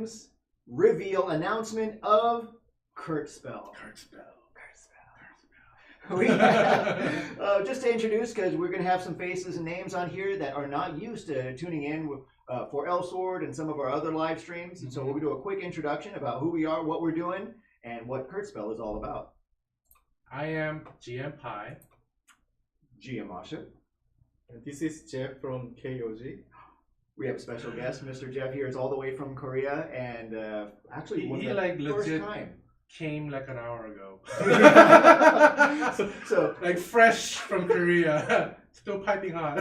Games reveal announcement of Kurtspell. We just to introduce, because we're going to have some faces and names on here that are not used to tuning in for Elsword and some of our other live streams. And so we'll do a quick introduction about who we are, what we're doing, and what Kurtspell is all about. I am GM Pi. GM Masha. And this is Jeff from KOG. We have a special guest, Mr. Jeff here is all the way from Korea, and actually He the like first legit time. came like an hour ago. So like fresh from Korea, still piping hot.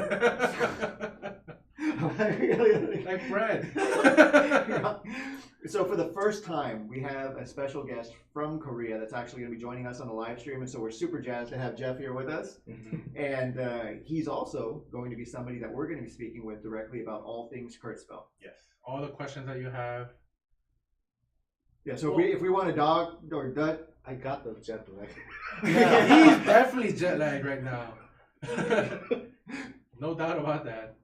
like bread. So for the first time, we have a special guest from Korea that's actually going to be joining us on the live stream, and so we're super jazzed to have Jeff here with us. And he's also going to be somebody that we're going to be speaking with directly about all things Kurtspell. Yes, all the questions that you have. Yeah, so if we want a dog or duck, I got the jet lag. Yeah, he's definitely jet lagged right now. No doubt about that.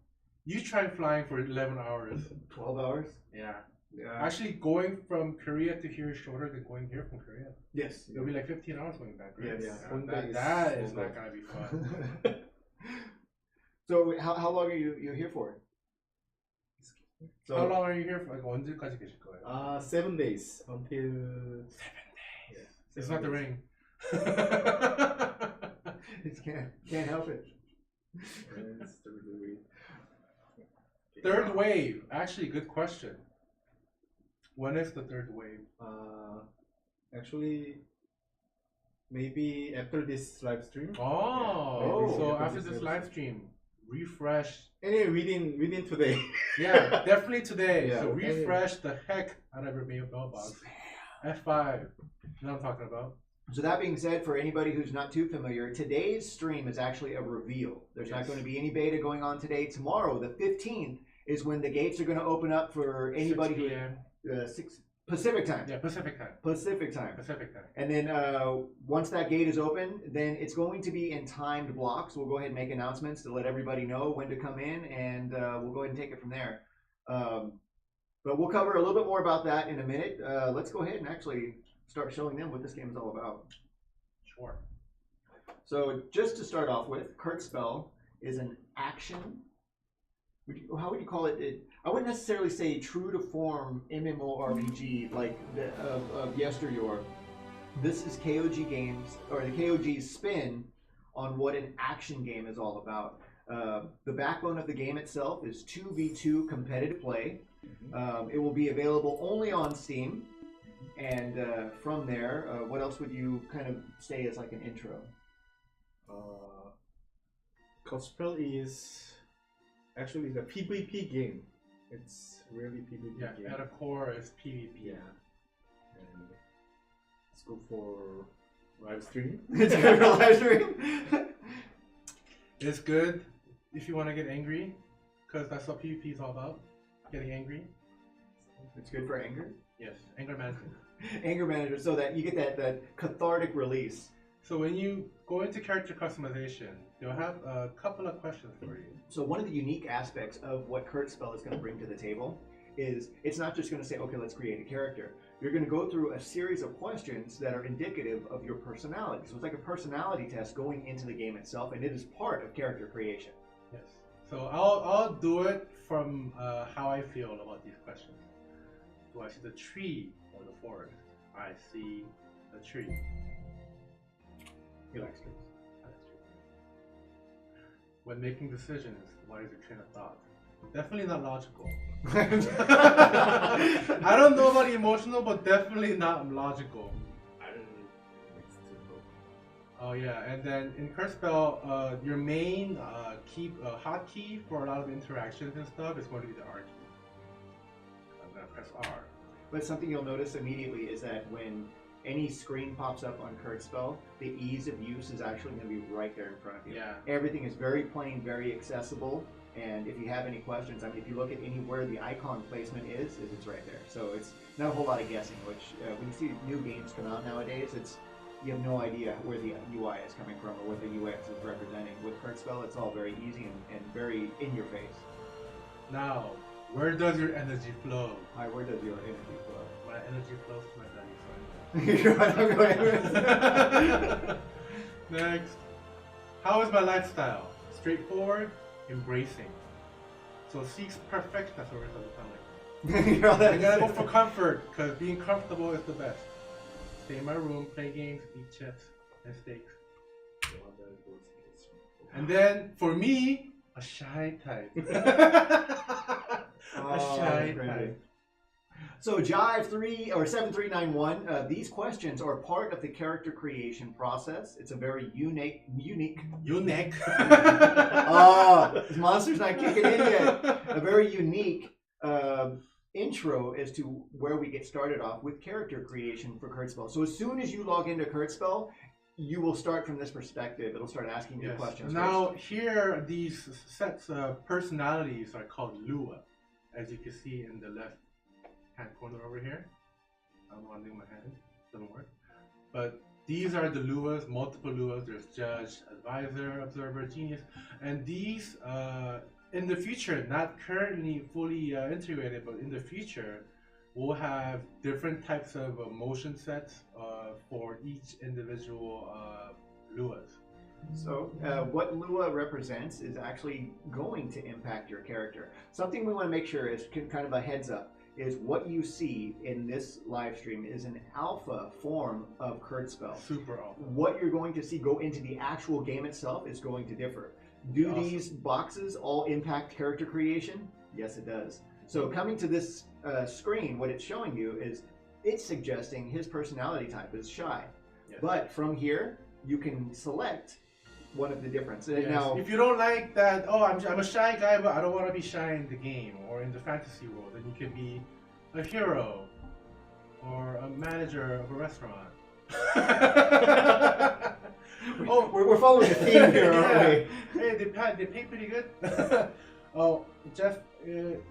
You tried flying for 11 hours. 12 hours. Yeah. Yeah. Actually, going from Korea to here is shorter than going here from Korea. Yes. It'll be like 15 hours going back, right? Yes. Yeah. That is not going to be fun. So how long are you here for? So How long are you here for? Like, 언제까지 계실 거예요? 7 days until 7 days. Yeah, It's 7 not the days. ring. it can't help it. It's the really Third wave. Actually, good question. When is the third wave? Actually, maybe after this live stream. Oh, so yeah, after this live stream, refresh. Anyway, within today. Yeah, definitely today. Yeah, So okay. refresh the heck out of your mailbox. F5. You know what I'm talking about? So that being said, for anybody who's not too familiar, today's stream is actually a reveal. There's not Yes. going to be any beta going on today. Tomorrow, the 15th, is when the gates are going to open up for anybody 6 p.m. who 6 Pacific time. Yeah, Pacific time. Pacific time. Pacific time. And then once that gate is open, then it's going to be in timed blocks. We'll go ahead and make announcements to let everybody know when to come in, and we'll go ahead and take it from there. But we'll cover a little bit more about that in a minute. Let's go ahead and actually start showing them what this game is all about. Sure. So just to start off with, Kurtspell is an action. How would you call it? I wouldn't necessarily say true to form MMORPG like of yesteryear. This is KOG Games, or the KOG's spin on what an action game is all about. The backbone of the game itself is 2v2 competitive play. It will be available only on Steam. And from there, what else would you kind of say as like an intro? Cosplay is actually the PvP game. It's really PvP Yeah, game. at a core is PvP. Yeah. And it's good for live stream. It's good for live stream. It's good if you want to get angry, because that's what PvP is all about. Getting angry. It's good for anger. Yes, anger management. Anger manager, so that you get that cathartic release. So when you go into character customization, they'll have a couple of questions for you. So one of the unique aspects of what Kurtspell is going to bring to the table is it's not just going to say, okay, let's create a character. You're going to go through a series of questions that are indicative of your personality. So it's like a personality test going into the game itself, and it is part of character creation. Yes. So I'll do it from how I feel about these questions. Do I see the tree or the forest? I see the tree. He likes trees. When making decisions, what is your train of thought? Definitely not logical. I don't know about emotional, but definitely not logical. I don't know. It's too low. Oh yeah, and then in Kurtspell, your main hotkey for a lot of interactions and stuff is going to be the R key. I'm gonna press R. But something you'll notice immediately is that when any screen pops up on Kurtspell, the ease of use is actually going to be right there in front of you. Yeah. Everything is very plain, very accessible, and if you have any questions, I mean, if you look at anywhere the icon placement is it's right there. So it's not a whole lot of guessing, which when you see new games come out nowadays, you have no idea where the UI is coming from or what the UX is representing. With Kurtspell, it's all very easy and very in your face. Now, Where does your energy flow? Hi, where does your energy flow? My energy flows to my belly. Next. How is my lifestyle? Straightforward, embracing. So seeks perfection. That's what it doesn't sound like. I gotta go for comfort, because being comfortable is the best. Stay in my room, play games, eat chips and steaks. And then, for me, a shy type. A shy type. So Jive 3 or 7391, these questions are part of the character creation process. It's a very unique. Unique. This monster's not kicking in yet. A very unique intro as to where we get started off with character creation for Kurtzspell. So as soon as you log into Kurtzspell, you will start from this perspective. It'll start asking you questions. Now here, these sets of personalities are called Lua, as you can see in the left hand corner over here. I'm wandering my hand, doesn't work. But these are the Luas, multiple Luas. There's Judge, Advisor, Observer, Genius, and these in the future, not currently fully integrated, but in the future, we'll have different types of motion sets for each individual Luas. So what Lua represents is actually going to impact your character. Something we want to make sure is kind of a heads up is what you see in this live stream is an alpha form of Kurtzspell. Super alpha. What you're going to see go into the actual game itself is going to differ. Do these boxes all impact character creation? Yes, it does. So coming to this screen, what it's showing you is it's suggesting his personality type is shy. Yes. But from here, you can select one of the differences. Yes. Now, if you don't like that, oh, I'm a shy guy, but I don't want to be shy in the game or in the fantasy world, then you can be a hero or a manager of a restaurant. oh, we're following the theme here, aren't we? Hey, they pay pretty good. Oh, Jeff, it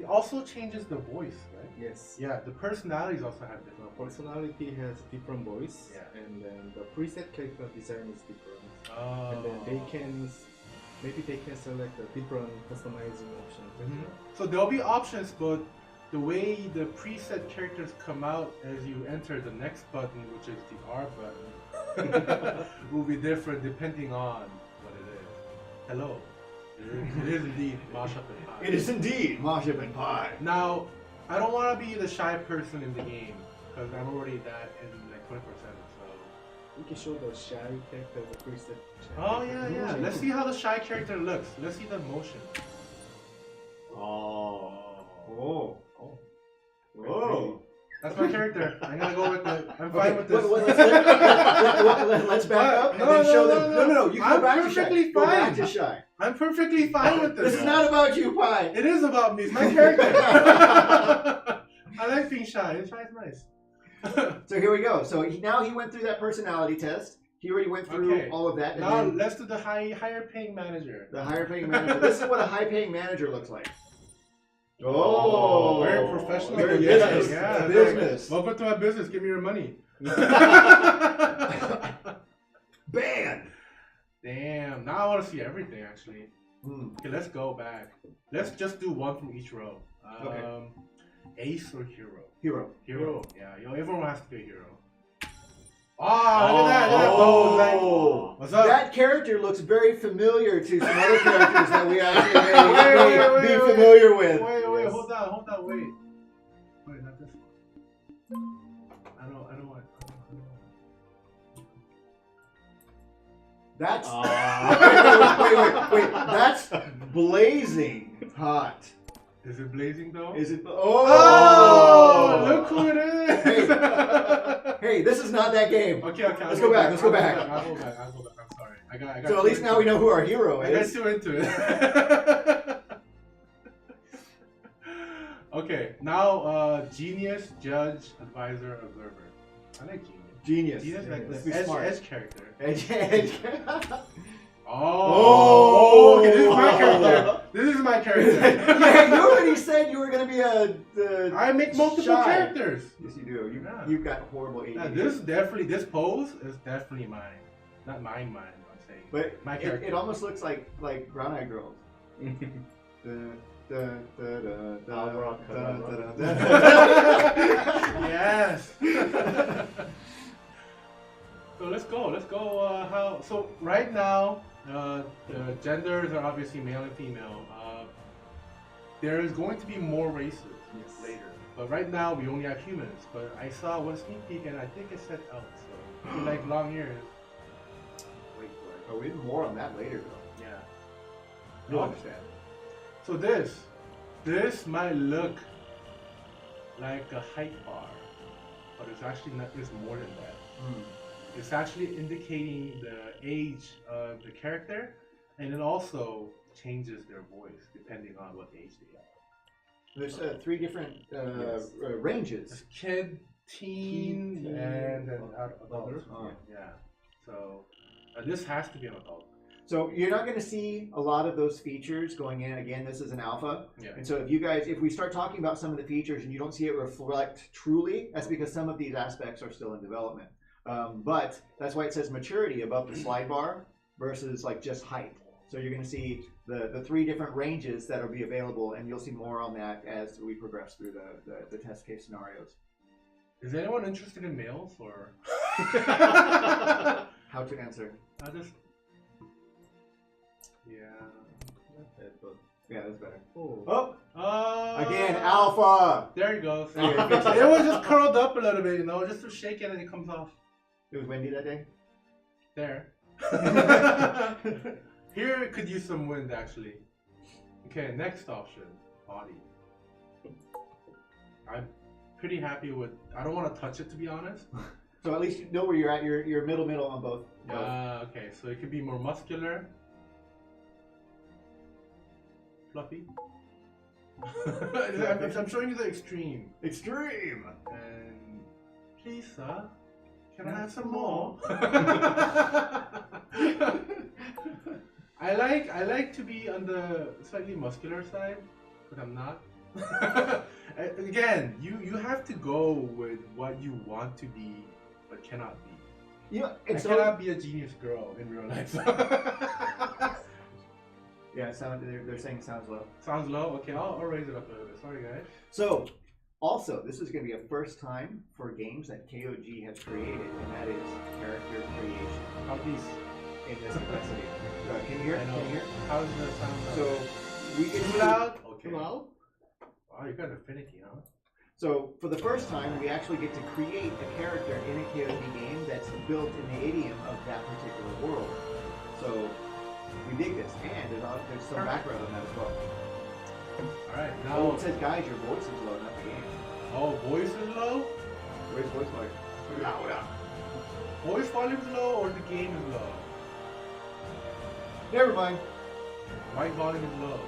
also changes the voice, right? Yes. Yeah, the personalities also have different voice. Personality has different voice, Yeah. and then the preset character design is different. Oh. And then maybe they can select a different customizing options. Mhm. So there'll be options, but the way the preset characters come out as you enter the next button, which is the R button, will be different depending on what it is. Hello. It is indeed Mashup and Pie. It is indeed Mashup and Pie. Now, I don't want to be the shy person in the game, because I'm already that in like 24/7, so... We can show the shy character, the preset. Oh yeah. Let's see how the shy character looks. Let's see the motion. Oh. Oh. Whoa. That's my character. I'm gonna go with it. I'm fine with this. Let's back up and then show them. No. You go back to shy. Go back to shy. I'm perfectly fine with this. This is not about you, Pie. It is about me. It's my character. I like being shy. Shy is nice. So here we go. So now he went through that personality test. He already went through all of that. And Now then let's do the higher paying manager. the higher paying manager. This is what a high paying manager looks like. Oh, very professional. Very business. business. Yeah, Business. Welcome to my business. Give me your money. Ban. Damn. Now I want to see everything actually. Hmm. Okay, let's go back. Let's just do one from each row. Okay. Ace or hero? Hero. Yeah, everyone has to be a hero. Oh, look at that! Oh. Like, what's up? That character looks very familiar to some other characters that we actually Wait, may be familiar with. Wait, hold on, wait. Wait, not this one. I don't want. That's wait. That's blazing hot. Is it blazing though? Is it? Oh, look who it is! Hey, this is not that game. Okay. Let's go back. I'll go back. I'm sorry. I got. So at least now we know who our hero I got is. too into it. Okay, now Genius, Judge, Advisor, Observer. I like Genius. Genius. Genius like Let's the be smart. edge character. Edge. Oh, okay, this is my character. Yeah, you already said you were gonna be I make multiple shy characters. Yes, you do. Yeah. You've got horrible ADD. Now, this pose is definitely mine. Not mine, I'm saying. But my character. it almost looks like Brown Eye Girl. The Abracadabra. Yes. So let's go. So right now, the genders are obviously male and female. There is going to be more races later, but right now we only have humans. But I saw one sneak peek, and I think it said elves. So if you like long ears, wait for it. Oh, we have more on that later, though. Yeah. You'll understand. So this might look like a height bar, but it's actually not. It's more than that. It's actually indicating the age of the character, and it also changes their voice depending on what age they are. There's 3 different ranges. There's kid, teen, and then adult. Yeah. So this has to be an adult. So you're not going to see a lot of those features going in. Again, this is an alpha. Yeah. And so if we start talking about some of the features and you don't see it reflect truly, that's because some of these aspects are still in development. But that's why it says maturity above the slide bar versus like just height. So you're going to see the 3 different ranges that will be available, and you'll see more on that as we progress through the test case scenarios. Is anyone interested in males or? How to answer? I just. Yeah. Yeah, that's better. Oh. Oh, again, alpha. There you go. See, Okay, fix it. it was just curled up a little bit, just to shake it and it comes off. It was windy that day. There. Here it could use some wind actually. Okay, next option, body. I'm pretty happy with. I don't want to touch it to be honest. So at least you know where you're at. You're middle on both. Okay, so it could be more muscular, fluffy. I'm showing you the extreme. Extreme. And please, sir, can I have some more? I like to be on the slightly muscular side, but I'm not. Again, you have to go with what you want to be, but cannot be. Yeah, I cannot be a genius girl in real life. Yeah, they're saying it sounds low. Sounds low? Okay, I'll raise it up a little bit. Sorry, guys. So, also, this is going to be a first time for games that KOG has created, and that is character creation How these? in this capacity. Can you hear? I know. Can you hear? How does the sound sound? So, we get Too loud? Okay. Too loud? Wow, you guys are finicky, huh? So, for the first time, we actually get to create a character in a KOG game that's built in the idiom of that particular world. So, we dig this, and there's some background on that as well. Alright, Oh, now. it says, guys, your voice is low, not the game. Oh, voice is low? Where's voice volume? Louder. Voice volume is low or the game is low? Never mind. Mic volume is low.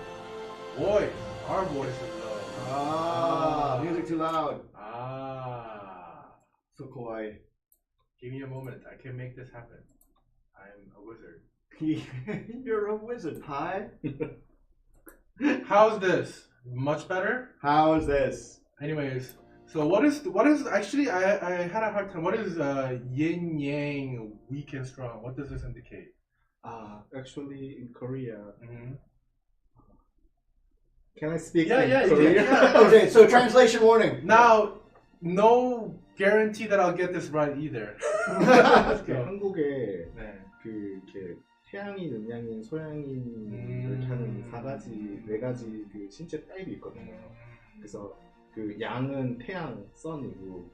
Voice. Our voice is low. Ah, music too loud. Ah. So kawaii. Give me a moment. I can make this happen. I'm a wizard. You're a wizard, Pi. How's this? Much better? How is this? Anyways, so what is actually I had a hard time. What is yin yang weak and strong? What does this indicate? Actually, in Korea, Mm-hmm. can I speak Yeah, in yeah, you Korea? can, yeah. Okay, so translation warning. Now, no guarantee that I'll get this right either. 그 한국에 네. 그 이렇게 태양인, 음양인, 소양인을 타는 네 가지 그 신체 타입이 있거든요. 그래서 그 양은 태양, 선이고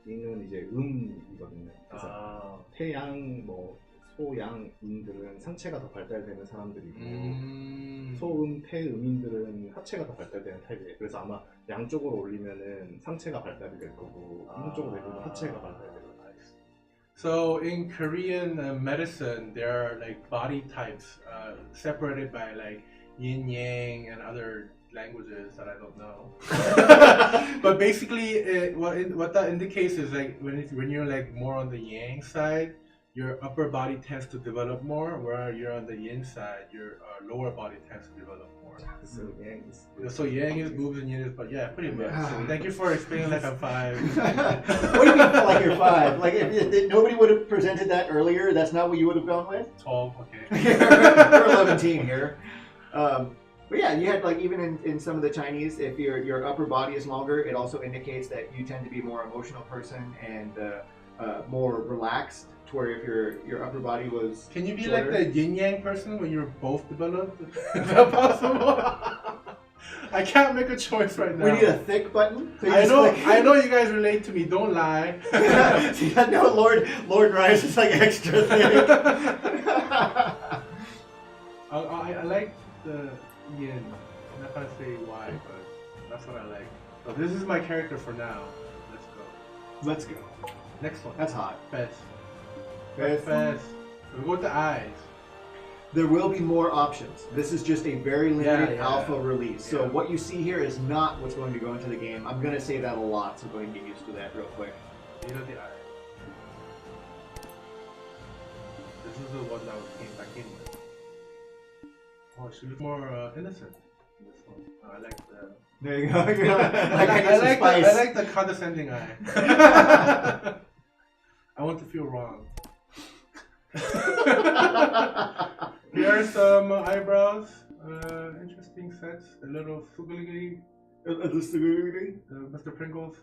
인은 이제 음이거든요. 그래서 태양, 뭐 소양인들은 상체가 더 발달되는 사람들이고 소음, 태음인들은 하체가 더 발달되는 타입이에요. 그래서 아마 양쪽으로 올리면은 상체가 발달이 될 거고 오른쪽으로 내리면 하체가 발달이 될 거예요. So in Korean medicine, there are like body types separated by like yin yang and other languages that I don't know. But basically, what that indicates is like when you're like more on the yang side, your upper body tends to develop more, where you're on the yin side, your lower body tends to develop more. So yang is So yang is boobs and yin is, but yeah, pretty much. Thank you for explaining like I'm 5. What do you mean like you're 5? Like if nobody would have presented that earlier, that's not what you would have gone with? 12, okay. We're 11 here. But yeah, you had like even in some of the Chinese, if your upper body is longer, it also indicates that you tend to be a more emotional person and more relaxed. To where if your upper body was Can you be shorter, like the yin yang person where you're both developed? Is that possible? I can't make a choice right now. we need a thick button. So you I just know, click- I know you guys relate to me. Don't lie. See, I know Lord Rice is like extra thick. I like the yin. I'm not gonna say why, but that's what I like. So this is my character for now. Let's go. Let's go. Next one. That's hot. Fez. Fez. Fez. We go with the eyes. There will be more options. This is just a very limited Yeah. alpha release. So Yeah. what you see here is not what's going to go into the game. I'm going to say that a lot, so go ahead and get used to that real quick. These are the eyes. This is the one that was came back in with. Oh, she looks more innocent in this one. I like the. There you go. like I need I some like spice. I like the condescending eye. I want to feel wrong. Here are some eyebrows. Interesting sets. A little squiggly. Mr. Pringles.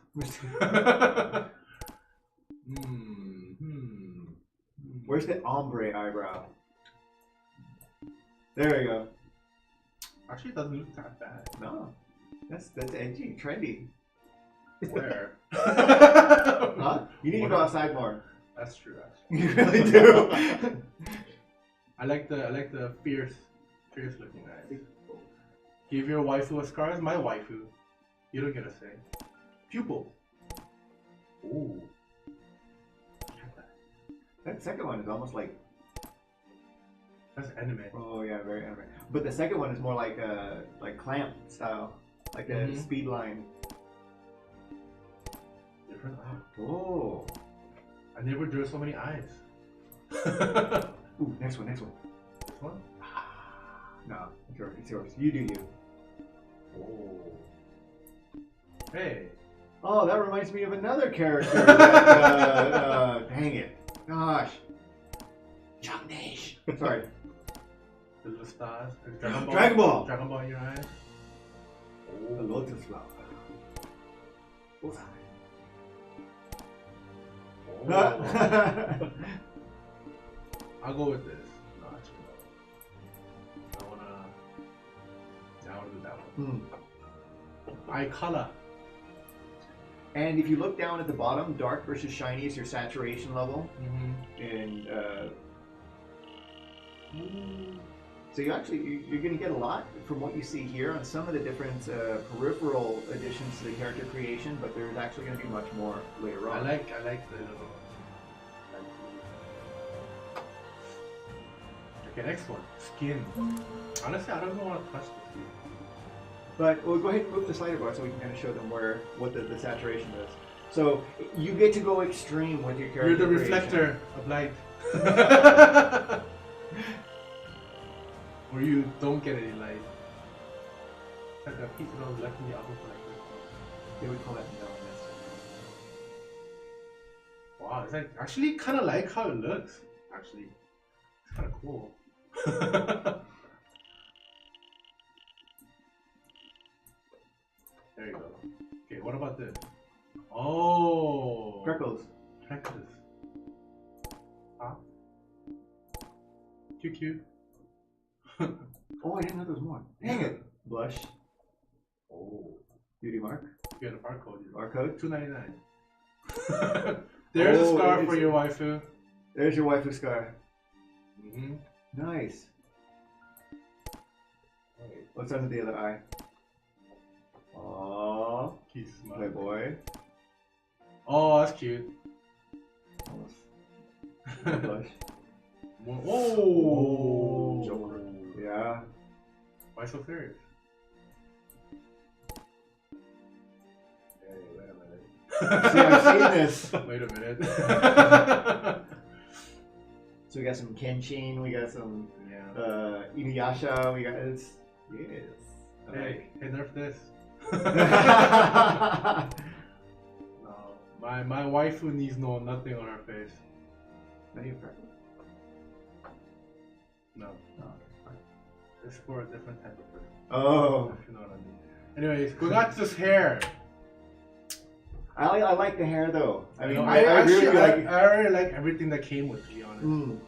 Where's the ombre eyebrow? There you go. Actually, it doesn't look that bad. No. That's edgy, trendy. Where? Huh? You need to go outside more. That's true. Actually. You really do. I like the fierce looking eyes. Give your waifu a scar. It's my waifu. You don't get a say. Pupil. Ooh. That second one is almost like. That's anime. Oh yeah, very anime. But the second one is more like clamp style, like a speed line. Different eye. Oh. I never drew so many eyes. Ooh, next one. This one? No, it's yours. It's yours. You do you. Oh. Hey. Oh, that reminds me of another character. That, dang it. Gosh. Changnesh. Sorry. The little stars. Dragon Ball. Dragon Ball. Dragon Ball in your eyes. The lotus flower. Oh. I'll go with this. No, actually, no. I wanna do that one. Eye color. And if you look down at the bottom, dark versus shiny is your saturation level. And so you're going to get a lot from what you see here on some of the different peripheral additions to the character creation, but there's actually going to be much more later I on. like the little. Okay, next one. Skin. Honestly, I don't want to touch the skin. But we'll go ahead and move the slider bar so we can kind of show them what the saturation is. So you get to go extreme with your character. You're the creation. reflector of light. Or you don't get any light. Like a piece of those left in the oven for like this. They would call that numbness. Wow, it's like actually kind of like how it looks. Actually, it's kind of cool. There you go. Okay, what about this? Oh, Freckles. Freckles. Huh? Cute. Oh, I didn't know there was more. Dang it. Blush. Oh, Beauty mark. you got a barcode. Barcode. $2.99. There's a scar for it's- your waifu. There's your waifu scar. Mm-hmm. Nice. What's under the other eye? Aww. He's smart. Playboy. Oh, that's cute. Almost. Blush. Oh, Joker. Yeah. Why so serious? Hey, wait a minute. See, I've seen this. Wait a minute. So we got some Kenshin, we got some Yeah. Inuyasha, we got yes. Hey, nerf this. No, my waifu needs nothing on her face. Not even freckles. No. No. It's for a different type of person. Oh, If you know what I mean. Anyways, we got this hair. I like the hair though. I mean, You know, I agree with you. Like, I already like everything that came with, to be honest.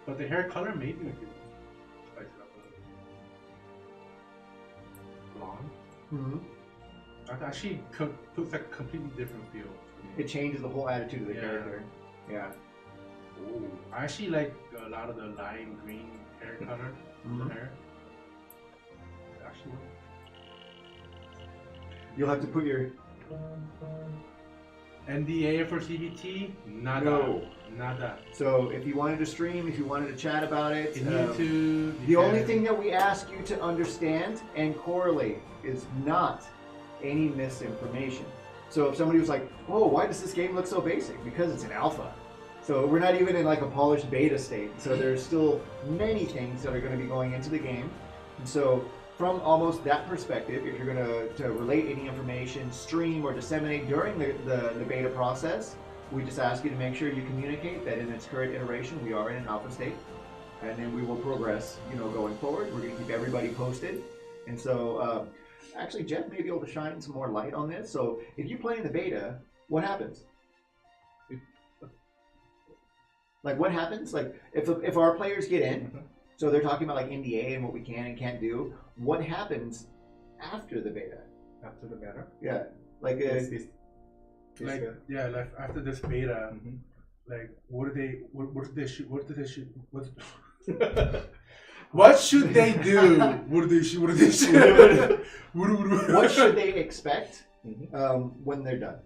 But the hair color maybe we could spice it up a little. Blonde. That actually puts like a completely different feel. It changes the whole attitude of the Yeah. character. Yeah. Ooh. I actually like a lot of the lime green hair color. Mhm. Hair. Actually, You'll have to put your NDA for CBT? Nada. No. Nada. So if you wanted to stream, if you wanted to chat about it, In YouTube. the only thing that we ask you to understand and correlate is not any misinformation. So if somebody was like, "Oh, why does this game look so basic?" Because it's an alpha. So we're not even in like a polished beta state. So there's still many things that are going to be going into the game. And so from almost that perspective, if you're going to relate any information, stream or disseminate during the beta process, we just ask you to make sure you communicate that in its current iteration we are in an alpha state, and then we will progress, going forward. We're going to keep everybody posted. And so actually Jeff may be able to shine some more light on this. So if you play in the beta, what happens? Like what happens? Like if our players get in, so they're talking about like NDA and what we can and can't do. What happens after the beta? After the beta. Yeah, like Like, yeah, like after this beta, like what do they shoot? What should they do? What do they shoot? what should they expect when they're done?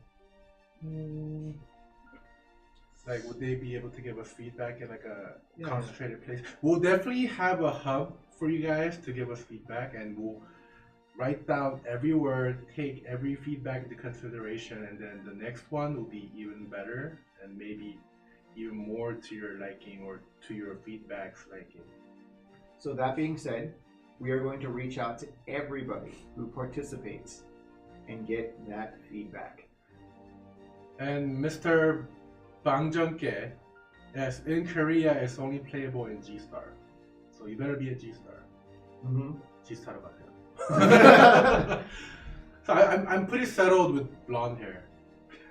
Like, would they be able to give us feedback in like a concentrated place? We'll definitely have a hub for you guys to give us feedback, and we'll write down every word, take every feedback into consideration, and then the next one will be even better and maybe even more to your liking or to your feedback's liking. So that being said, we are going to reach out to everybody who participates and get that feedback. And Mr. Bang Jung-ke, yes, in Korea it's only playable in G-Star. So you better be a G-Star. G-Star about him. So I'm pretty settled with blonde hair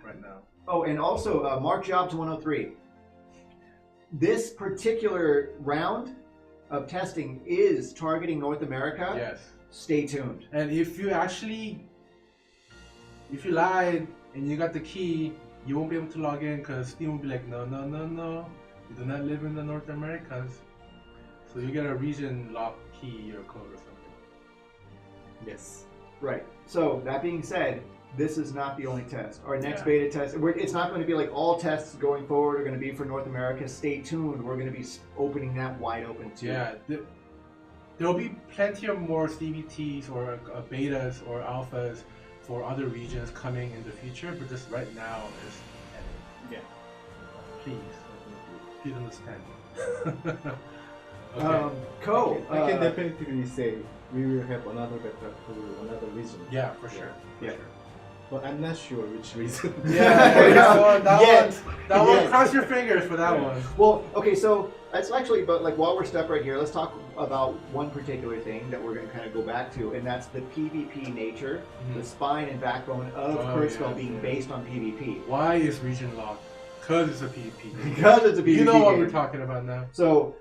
right now. Oh, and also Mark Jobs 103. This particular round of testing is targeting North America. Yes. Stay tuned. And if you lied and you got the key, you won't be able to log in because Steam will be like, no, you do not live in the North Americas. So you get a region lock key or code or something. Yes. Right. So that being said, this is not the only test. Our next Yeah. beta test, it's not going to be like all tests going forward are going to be for North America. Stay tuned. We're going to be opening that wide open too. Yeah, there'll be plenty of more CVTs or betas or alphas for other regions coming in the future, but just right now is editing. Yeah. Please understand. Cool. I can definitely say we will have another beta for another region. Yeah, for sure. Yeah. But I'm not sure which reason. That one, Yes. cross your fingers for that one. Well, okay, so it's actually, but like while we're stuck right here, let's talk about one particular thing that we're going to kind of go back to, and that's the PvP nature, the spine and backbone of Kurzweil being based on PvP. Why is region locked? Because it's a PvP. Because it's a PvP You know what game. we're talking about now. So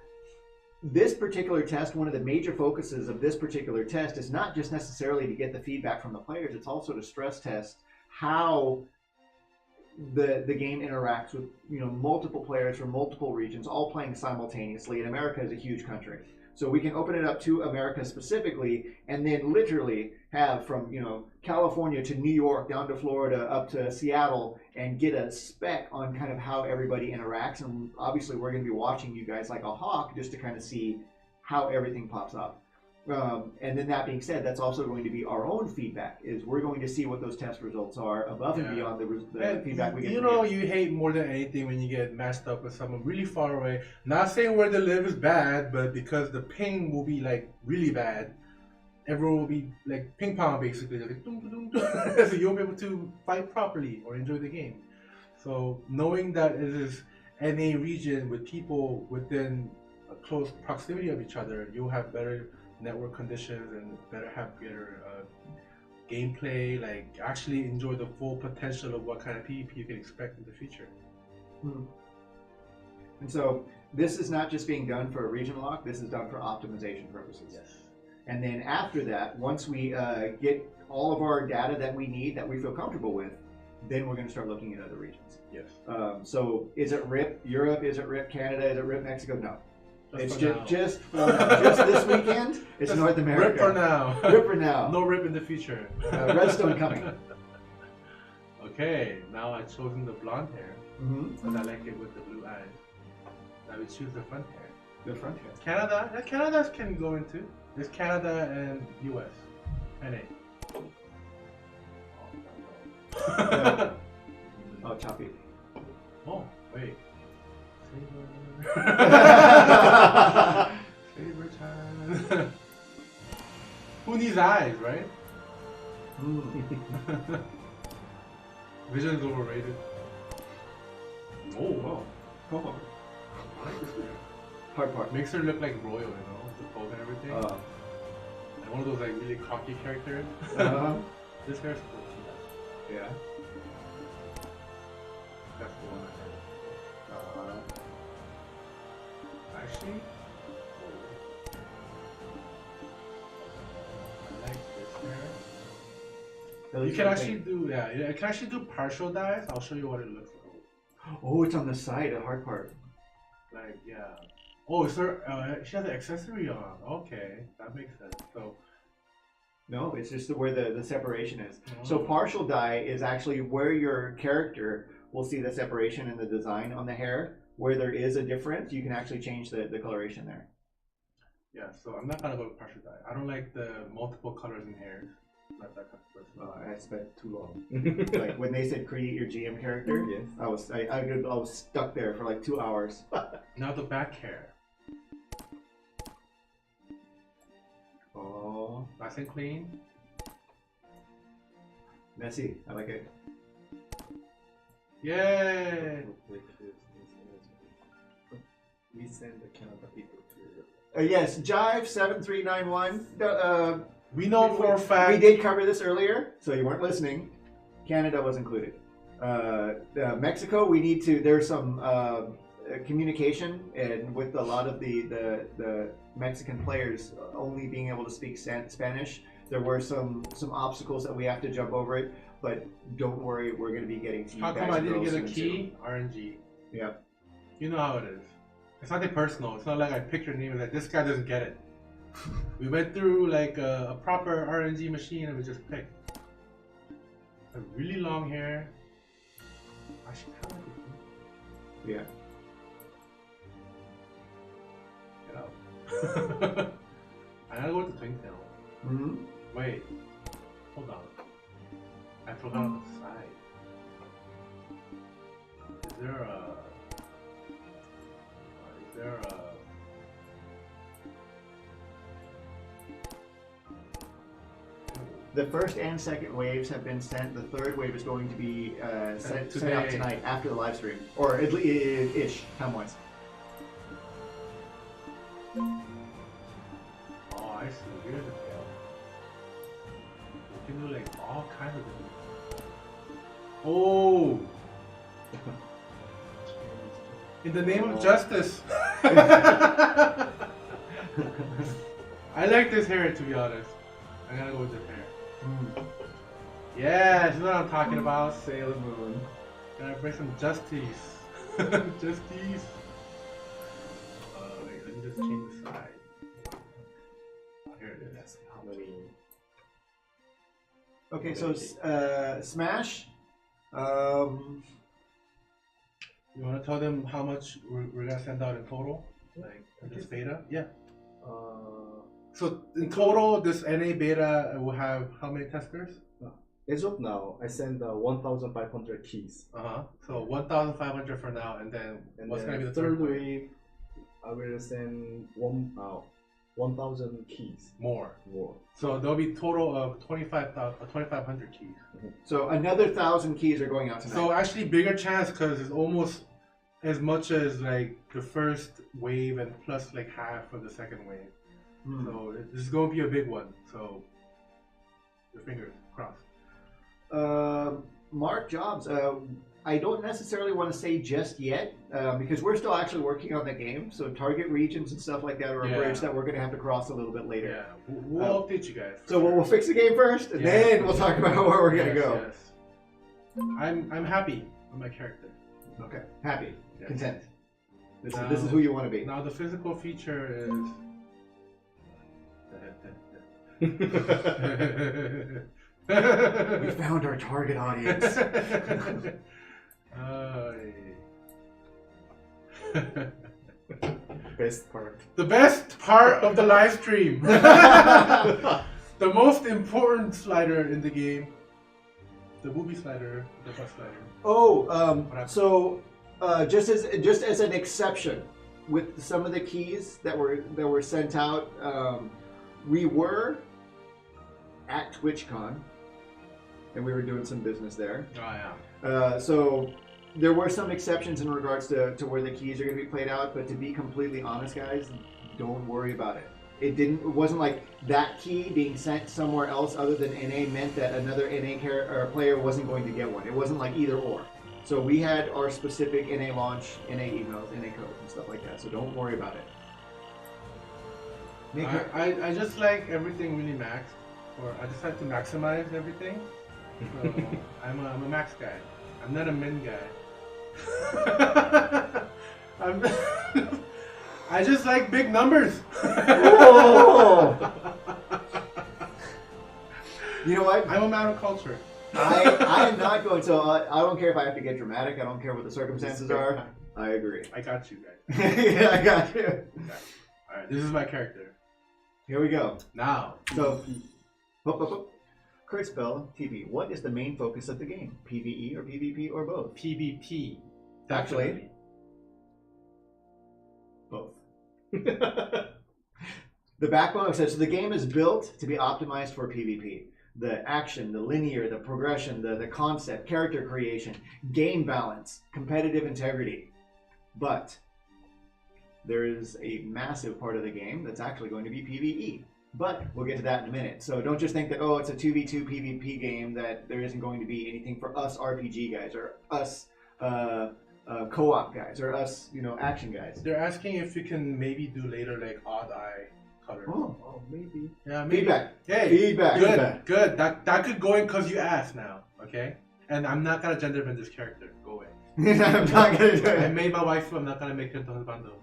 this particular test, one of the major focuses of this particular test is not just necessarily to get the feedback from the players, it's also to stress test how the game interacts with multiple players from multiple regions all playing simultaneously, and America is a huge country. So we can open it up to America specifically and then literally have from California to New York down to Florida up to Seattle and get a spec on kind of how everybody interacts. And obviously we're going to be watching you guys like a hawk just to kind of see how everything pops up. And then that being said, that's also going to be our own feedback. Is we're going to see what those test results are above and beyond the feedback we get. You hate more than anything when you get matched up with someone really far away. Not saying where they live is bad, but because the ping will be like really bad, everyone will be like ping pong basically, like dum, dum, dum. So you won't be able to fight properly or enjoy the game. So knowing that it is NA region with people within a close proximity of each other, you'll have better network conditions and have better gameplay, like actually enjoy the full potential of what kind of PvP you can expect in the future. And so this is not just being done for a region lock, this is done for optimization purposes. Yes. And then after that, once we get all of our data that we need, that we feel comfortable with, then we're going to start looking at other regions. Yes. So is it RIP Europe? Is it RIP Canada? Is it RIP Mexico? No. It's for just this weekend. It's Just North America. Rip for now. Rip for now. No rip in the future. Redstone coming. Okay, now I've chosen the blonde hair, Mm-hmm. and I like it with the blue eyes. Now we choose the front hair. The front hair. Canada, Canada can go into. There's Canada and US. NA. Yeah. Oh, choppy. Oh, wait. Saber time. Who needs eyes, right? Mm. Vision is overrated. Oh, wow. Oh. I like this hair. Hard part. Makes her look like royal, you know, the pose and everything. And one of those like really cocky characters. This hair's cool too. Yeah. That's the one I heard. Actually, I like this hair. You can actually do, you can actually do partial dyes. I'll show you what it looks like. Oh, it's on the side, the hard part. Like, yeah. Oh, is there, she has an accessory on. Okay, that makes sense. So, No, it's just where the separation is. Oh. So partial dye is actually where your character will see the separation in the design on the hair. Where there is a difference, you can actually change the coloration there. yeah, so I'm not gonna go with partial dye. I don't like the multiple colors in hairs. Not that kind of person. I spent too long. Like when they said create your GM character, Yes. I was stuck there for like 2 hours. Now the back hair. Oh, Nice and clean. messy. I like it. Yay! We send the Canada people to. Yes, Jive 7391. We know for a fact. We did cover this earlier, so you weren't listening. Canada was included. Mexico, we need to. There's some communication, and with a lot of the Mexican players only being able to speak Spanish, there were some obstacles that we have to jump over it. But don't worry, we're going to be getting to you How guys come I didn't real get a soon, key? RNG. Yeah. You know how it is. It's nothing personal. It's not like I picked your name and like this guy doesn't get it. We went through like a proper RNG machine and we just picked. A really long hair. I should kind of like it. Yeah. Get out. I gotta go with the twin tail. Mm-hmm. Wait. Hold on. I forgot on the side. Is there a... The first and second waves have been sent. The third wave is going to be sent out today. tonight after the live stream, or at least ish, time-wise. Oh, I see. Here's the tail. You can do like all kinds of things. Oh! In the name of justice! I like this hair, to be honest. I gotta go with this hair. Yeah, this is what I'm talking about. Sailor Moon. Gotta bring some justice. Justice. Wait, let me just change the side. Oh, here it is. That's how many. Okay, so Smash. You wanna tell them how much we're gonna send out in total? Like, in this beta? Yeah. So in total, this NA beta will have how many testers? As of now, I send 1,500 keys. So 1,500 for now, and then And what's then gonna be the third wave? wave? I will send 1,000 keys More. more. So there'll be total of 2,500 keys. So another 1,000 keys are going out tonight. So actually bigger chance because it's almost as much as like the first wave and plus like half of the second wave. So this is going to be a big one. So your fingers crossed. Mark Jobs. I don't necessarily want to say just yet because we're still actually working on the game. So target regions and stuff like that are a bridge that we're going to have to cross a little bit later. Yeah, we'll update you guys. So we'll fix the game first, and then we'll talk about where we're going to go. Yes. I'm happy with my character. Okay, happy, content. This Now- is who you want to be. Now the physical feature We is. found our target audience. Best part. The best part of the live stream. The most important slider in the game. The movie slider, the bus slider. So just as an exception, with some of the keys that were sent out, we were at TwitchCon, and we were doing some business there. Oh yeah. So there were some exceptions in regards to where the keys are going to be played out, but to be completely honest, guys, don't worry about it. It wasn't like that key being sent somewhere else other than NA meant that another NA player wasn't going to get one. It wasn't like either or. So we had our specific NA launch, NA emails, NA codes, and stuff like that. So don't worry about it. I just like everything really maxed, or I just like to maximize everything. So I'm a max guy. I'm not a min guy. I just like big numbers. Whoa! You know what? I'm a man of culture. I am not going to. I don't care if I have to get dramatic. I don't care what the circumstances are. I agree. I got you guys. Yeah, I got you. Okay. All right, this is my character. Here we go. Now, So, Kurtzbell TV. What is the main focus of the game? PvE or PvP or both? PvP. Actually, Definitely. both. The backbone says so the game is built to be optimized for PvP. The action, the linear, the progression, the concept, character creation, game balance, competitive integrity. But there is a massive part of the game that's actually going to be PvE. But we'll get to that in a minute. So don't just think that, oh, it's a 2v2 PvP game, that there isn't going to be anything for us RPG guys or us co-op guys or us, action guys. They're asking if you can maybe do later like odd eye color. Oh, maybe. Yeah, maybe. Feedback. Hey, Feedback. Good, Feedback. good. That could go in because you asked now, okay? And I'm not gonna gender bend this character. Go away. I'm not going to do I it. made my wife, so I'm not gonna make her bundle.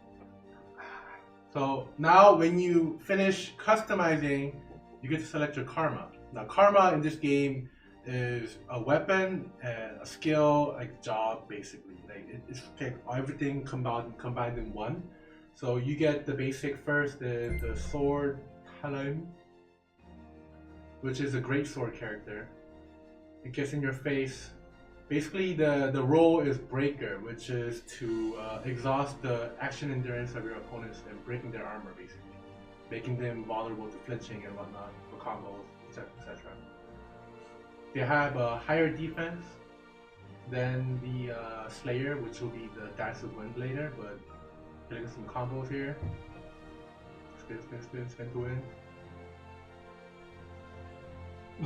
So now when you finish customizing, you get to select your karma. Now karma in this game is a weapon and a skill, like job basically. Like it's like everything combined in one. So you get the basic first, the sword Halim, which is a great sword character. It gets in your face. Basically, the role is Breaker, which is to exhaust the action endurance of your opponents and breaking their armor, basically, making them vulnerable to flinching and whatnot for combos, etc., etc. They have a higher defense than the Slayer, which will be the Dance of Wind later, but getting some combos here. Spin to win.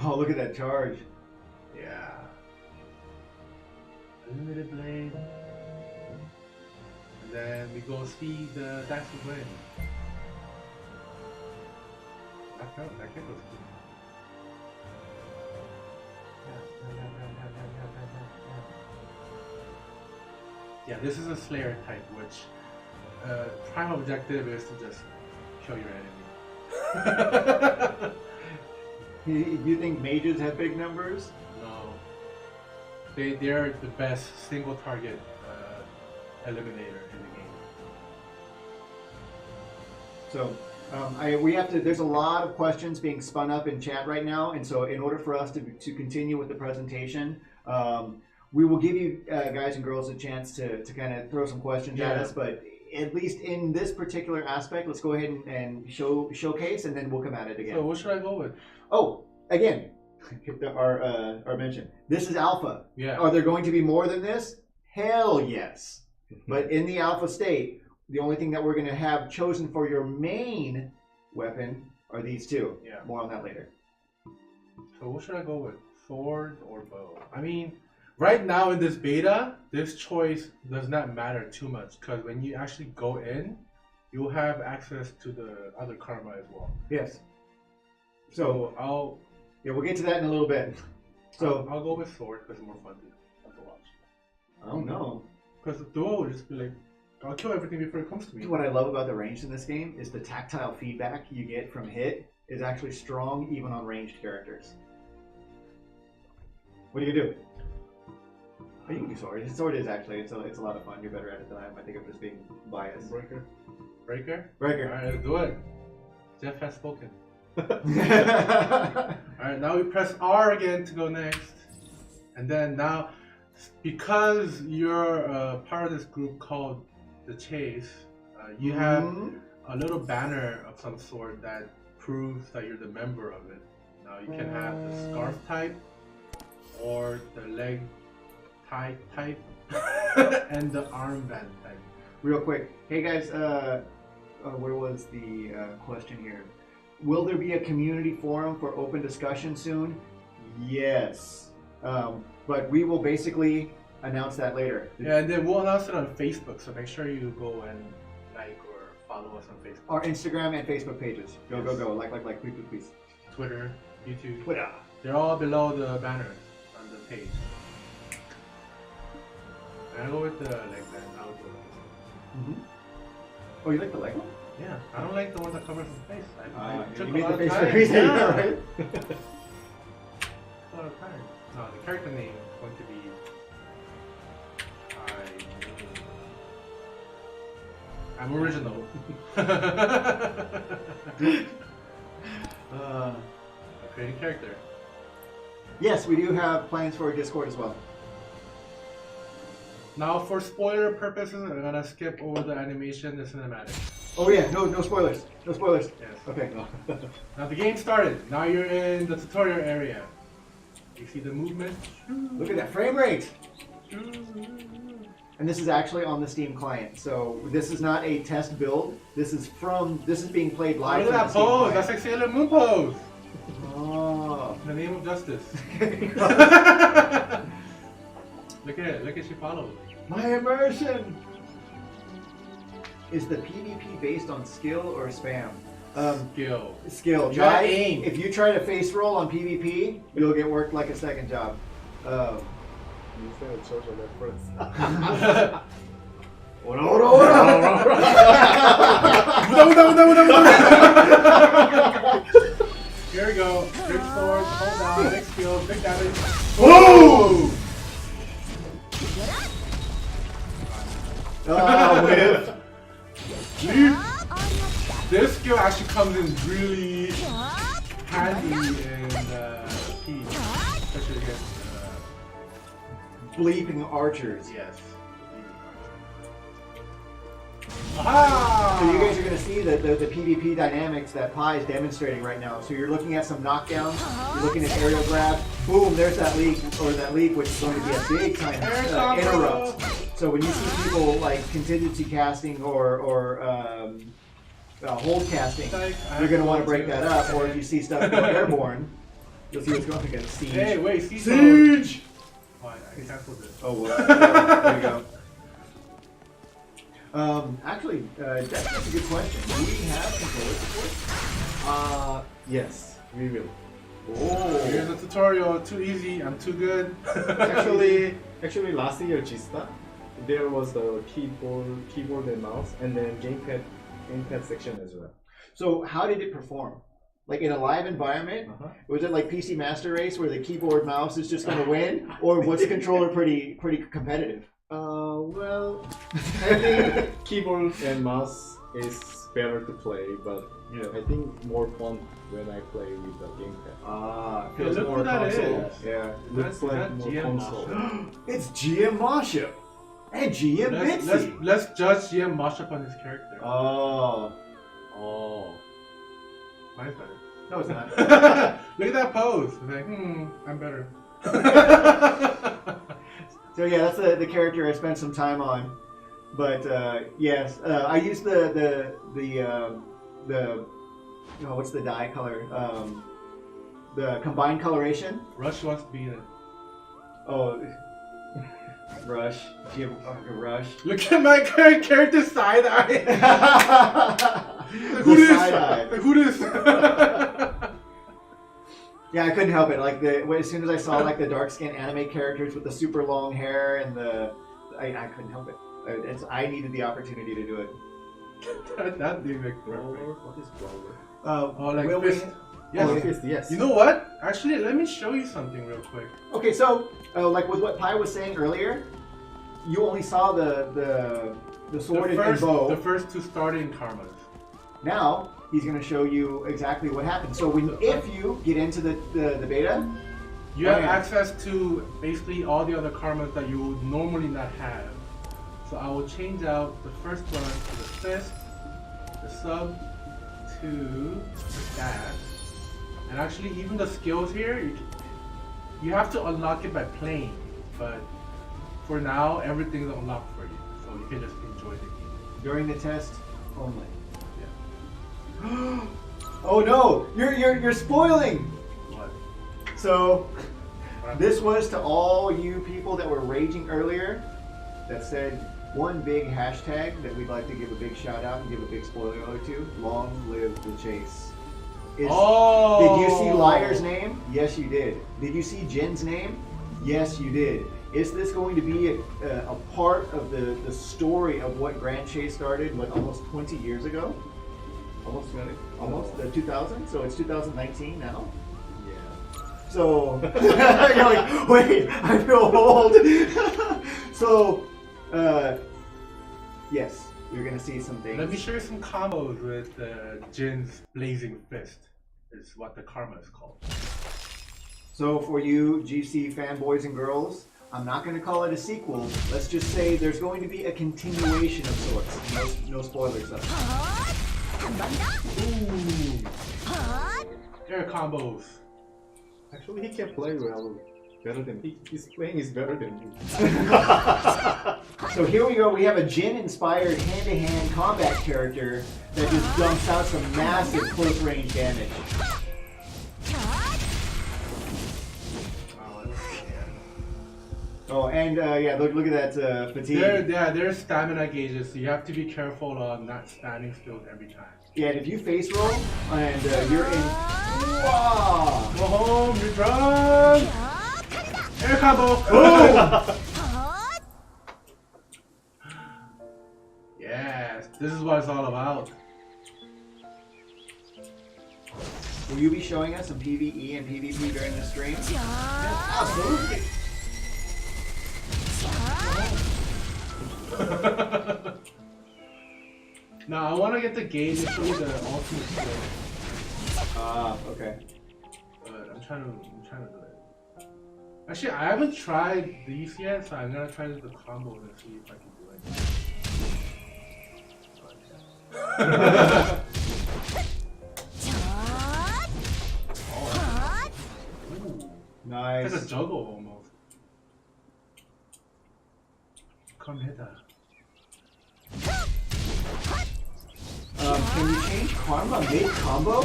Oh, look at that charge. Yeah. Unlimited blade. And then we go see the Dance of Wind. That can't go speed. Yeah, this is a Slayer type, which prime objective is to just kill your enemy. You think mages have big numbers? No. They're the best single target eliminator in the game. So we have to. There's a lot of questions being spun up in chat right now, and so in order for us to continue with the presentation, we will give you guys and girls a chance to kind of throw some questions at us. But at least in this particular aspect, let's go ahead and showcase, and then we'll come at it again. So what should I go with? Oh, again, our mention. This is alpha. Yeah. Are there going to be more than this? Hell yes. But in the alpha state, the only thing that we're going to have chosen for your main weapon are these two. Yeah. More on that later. So what should I go with? Sword or bow? I mean, right now in this beta, this choice does not matter too much because when you actually go in, you'll have access to the other karma as well. Yes. So I'll we'll get to that in a little bit. So I'll go with sword because it's more fun to watch. I don't know. Because the duo will just be like, I'll kill everything before it comes to me. What I love about the range in this game is the tactile feedback you get from hit is actually strong even on ranged characters. What do you do? Oh, you can do sword. Sword is actually it's a lot of fun. You're better at it than I am. I think I'm just being biased. Breaker. Breaker? Breaker. Alright, let's do it. Jeff has spoken. Yeah. Alright, now we press R again to go next. And then now, because you're part of this group called The Chase, you have a little banner of some sort that proves that you're the member of it. Now you can have the scarf type, or the leg tie type, and the armband type. Real quick. Hey guys, where was the question here? Will there be a community forum for open discussion soon? Yes. But we will basically announce that later. Yeah, and then we'll announce it on Facebook, so make sure you go and like or follow us on Facebook. Our Instagram and Facebook pages. Go, go, go. Like, please, please, please. Twitter, YouTube. Twitter. They're all below the banners on the page. And I'll go with the leg band. I'll go with this. Oh, you like the Lego? Yeah, I don't like the one that covers his face. I took you a made lot the of face time. for a reason, Yeah. right? A lot of time. No, the character name is going to be I'm original. Creating character. Yes, we do have plans for a Discord as well. Now, for spoiler purposes, I'm gonna skip over the animation, the cinematic. Oh yeah, no spoilers. No spoilers. Yes. Okay. Now the game started. Now you're in the tutorial area. You see the movement. Look at that frame rate. And this is actually on the Steam client, so this is not a test build. This is being played live. Look at that from the Steam pose. client. That's like Sailor Moon pose. Oh. In the name of justice. Look at it. Look at she follows. My immersion. Is the PvP based on skill or spam? Skill. Skill. You gotta Try, aim. if you try to face roll on PvP, you'll get worked like a second job. You said social reference. Here we go. Big sword, hold down, big skill, big damage. Whoa! Whiff. This skill actually comes in really handy in P, especially against Bleeping archers. yes. So Aha! you guys are going to see the PvP dynamics that Pi is demonstrating right now. So you're looking at some knockdowns, you're looking at aerial grab, boom, there's that leap, which is going to be a big time interrupt. So when you see people like contingency casting or hold casting, you're going to want to break that up. Or if you see stuff go airborne, you'll see what's going against siege. Hey, wait, siege! Siege! Oh, I canceled this. Oh, well, there you go. Actually, that's a good question. Do we have controller support? Yes, we will. Here's a tutorial. Too easy. I'm too good. Actually, last year G-Star, there was the keyboard and mouse, and then gamepad section as well. So how did it perform? Like in a live environment? Was it like PC Master Race where the keyboard mouse is just going to win? Or was the controller pretty competitive? Well, I think keyboard and mouse is better to play, but I think more fun when I play with the gamepad. Feels look more who that console. is. Yeah, looks Is like that more GM console. It's GM Mashup and GM Mitzi. Let's judge GM Mashup on his character. Oh. Mine's better. No, it's not. Look at that pose. It's like, I'm better. So yeah, that's the character I spent some time on. But yes, I used the No, what's the dye color? The combined coloration. Rush wants to be in it. Oh, Rush. Rush. Look at my current character side eye. Like, who The this? side-eye. Like, who this? Yeah, I couldn't help it. Like as soon as I saw like the dark skinned anime characters with the super long hair and I couldn't help it. I needed the opportunity to do it. That did make Blower? perfect. What is blower? Oh, like will we- fist. Yes. Oh, fist, yes. You know what? Actually, let me show you something real quick. Okay, so like with what Pi was saying earlier, you only saw the sword and bow. The first two starting karmas. Now he's going to show you exactly what happened. So if you get into the beta, You have Okay. access to basically all the other karmas that you would normally not have. So I will change out the first one to the fist, the sub to the staff, and actually even the skills here, you have to unlock it by playing. But for now, everything's unlocked for you, so you can just enjoy the game. during the test only. Yeah. Oh no, you're spoiling. What? So this was to all you people that were raging earlier that said one big hashtag that we'd like to give a big shout out and give a big spoiler alert to. Long live the chase. Oh! Did you see Liar's name? Yes, you did. Did you see Jin's name? Yes, you did. Is this going to be a part of the story of what Grand Chase started, almost 20 years ago? Almost 20? Almost? 2000? So it's 2019 now? Yeah. So, you're like, wait, I feel old. So, yes, you're going to see some things. Let me show you some combos with Jin's Blazing Fist. Is what the karma is called. So for you GC fanboys and girls, I'm not going to call it a sequel. Let's just say there's going to be a continuation of sorts. No spoilers though. Ooh. Air combos. Actually, he can play well. Better than me. His playing is better than me. So here we go. We have a Jin-inspired hand-to-hand combat character that just dumps out some massive close-range damage. Oh, and yeah, look at that fatigue. There's stamina gauges, so you have to be careful on not standing still every time. Yeah, and if you face roll and you're in, wow. Go home, you're drunk! Air combo! Boom! Yes, this is what it's all about. Will you be showing us some PvE and PvP during the stream? Absolutely. Now I want to get the gauge and show you the ultimate skill, Okay. but I'm trying to do it. Actually, I haven't tried these yet, so I'm gonna try the combos and see if I can do it. Ooh, Nice. it's like a juggle almost. Come hither. Can you change karma mid-combo?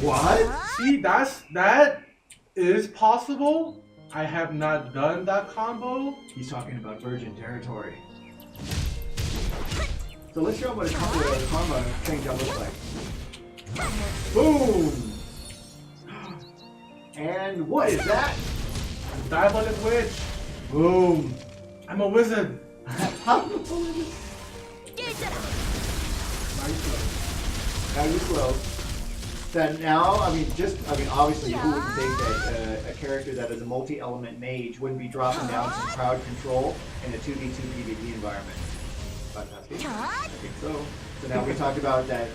What? See, that is possible. I have not done that combo. He's talking about virgin territory. So let's show him what a karma change up looks like. Boom! And what is that? Diabolic Witch. Boom! I'm a wizard. Now you slow. That now, obviously, who would think that a character that is a multi-element mage wouldn't be dropping down some crowd control in a 2v2 PvP environment? Fantastic. I think so. So now we talked about that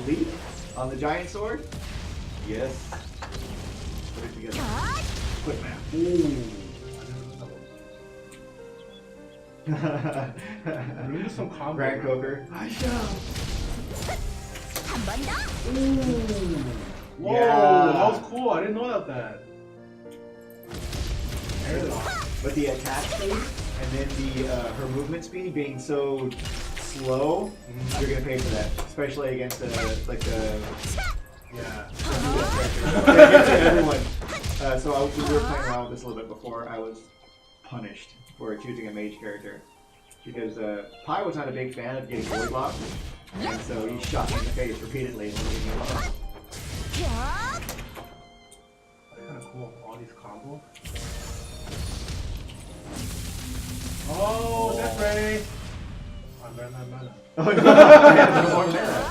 leap on the giant sword. Yes. Put it together. Quick map. I'm into some combo. Grand Coker. Whoa, Yeah. that was cool. I didn't know about that. But the attack speed and then the her movement speed being so slow, you're gonna pay for that, especially against the Yeah. against everyone. So we were playing around with this a little bit before. I was punished for choosing a mage character because Pi was not a big fan of getting void blocked, and so he shot me in the face repeatedly and leaving me alone. That's kind of cool. All these combos. Oh, that's right. I'm running out of mana. Oh no! I have no more mana.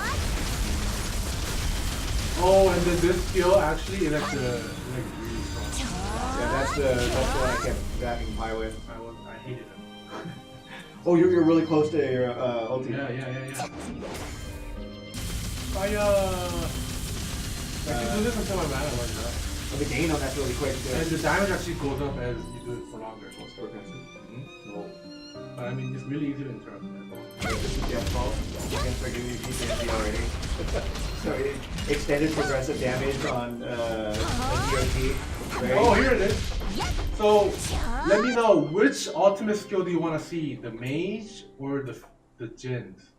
Oh, and then this skill actually is like really strong. Yeah, that's the one I kept zapping Pi with. I hated him. Oh, you're really close to your ulti. Yeah. Fire! I can do this until my mana runs out. Oh, the gain on that's really quick too. And the damage actually goes up as you do it for longer. Most progressive. No. But I mean, it's really easy to interrupt that. This is Jeff's fault. Against regular PvP already. So it extended progressive damage on a DOT. Right? Oh, here it is. So, let me know which ultimate skill do you want to see? The mage or the Jins?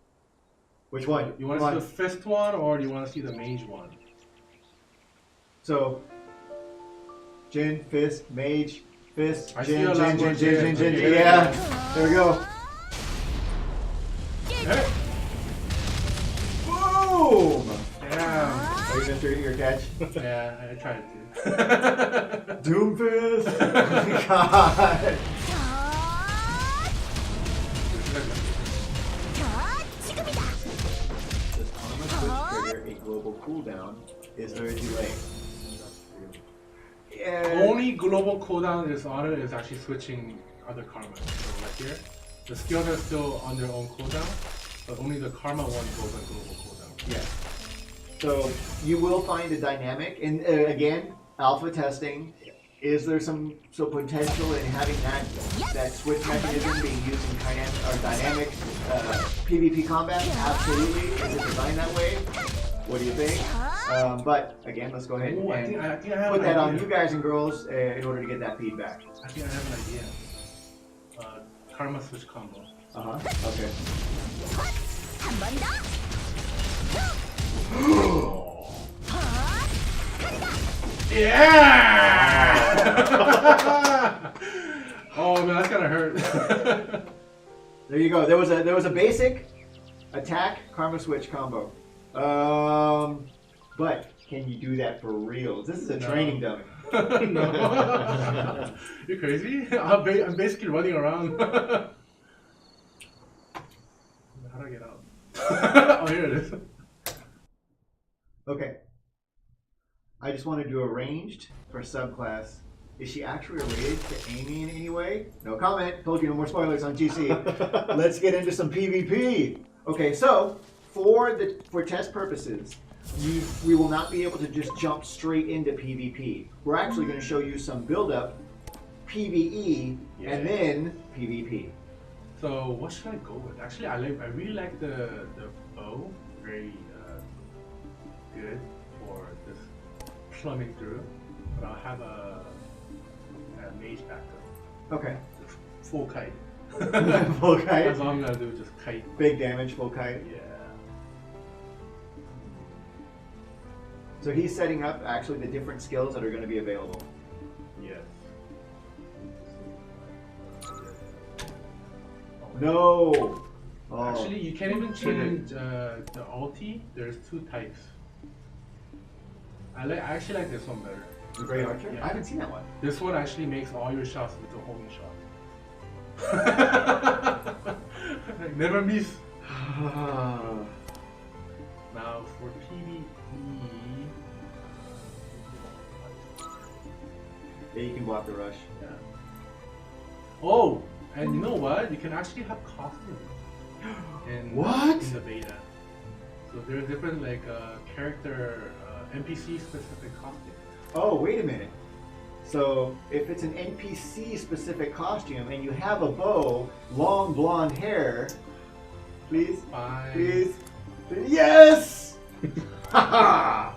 Which one? You want to see the fist one or do you want to see the mage one? So, Jin, Fist, Mage, Fist, I see Jin, a lot Jin, more Jin, Jin, Jin, Jin. Jin. Yeah. There we go. Hey. Boom! Yeah. Are you gonna your catch? Yeah, I tried to. Doomfist! Oh my god! Does Karma Switch trigger a global cooldown? Is there a delay? Yeah. Only global cooldown is on it is actually switching other karma. So right here, the skills are still on their own cooldown, but only the karma one goes on global cooldown. Yeah. So you will find a dynamic, and again, alpha testing. Is there some potential in having that switch mechanism being used in dynamic PvP combat? Absolutely. Is it designed that way? What do you think? But again, let's go ahead Ooh, I and think I have put an that on idea. you guys and girls in order to get that feedback. I think I have an idea. Karma switch combo. Okay. Yeah! Oh man, that's gonna hurt. There you go. There was a basic attack karma switch combo. But can you do that for real? This is a training dummy. No. You crazy? I'm basically running around. How do I get out? Oh, here it is. Okay. I just want to do a ranged for subclass. Is she actually related to Amy in any way? No comment. Told you no more spoilers on GC. Let's get into some PvP. Okay, so for test purposes, we will not be able to just jump straight into PvP. We're actually going to show you some build-up, PvE, and then PvP. So what should I go with? Actually, I really like the bow. Very good for this plumbing through. But I'll have a mage backup. Okay. Full kite. Full kite. That's all I'm gonna do. Just kite. Big damage, full kite. Yeah. So he's setting up actually the different skills that are going to be available. Yes. No. Oh. Actually, you can't even change the ulti. There's two types. I actually like this one better. The Great Archer? Yeah. I haven't seen that one. This one actually makes all your shots into a homing shot. Like, never miss. Now for PvE. Yeah, you can block the rush. Yeah. Oh, and you know what? You can actually have costumes in What? in the beta. So there's different like character NPC specific costumes. Oh, wait a minute. So if it's an NPC specific costume and you have a bow, long blonde hair, please, Fine. please, yes! Haha!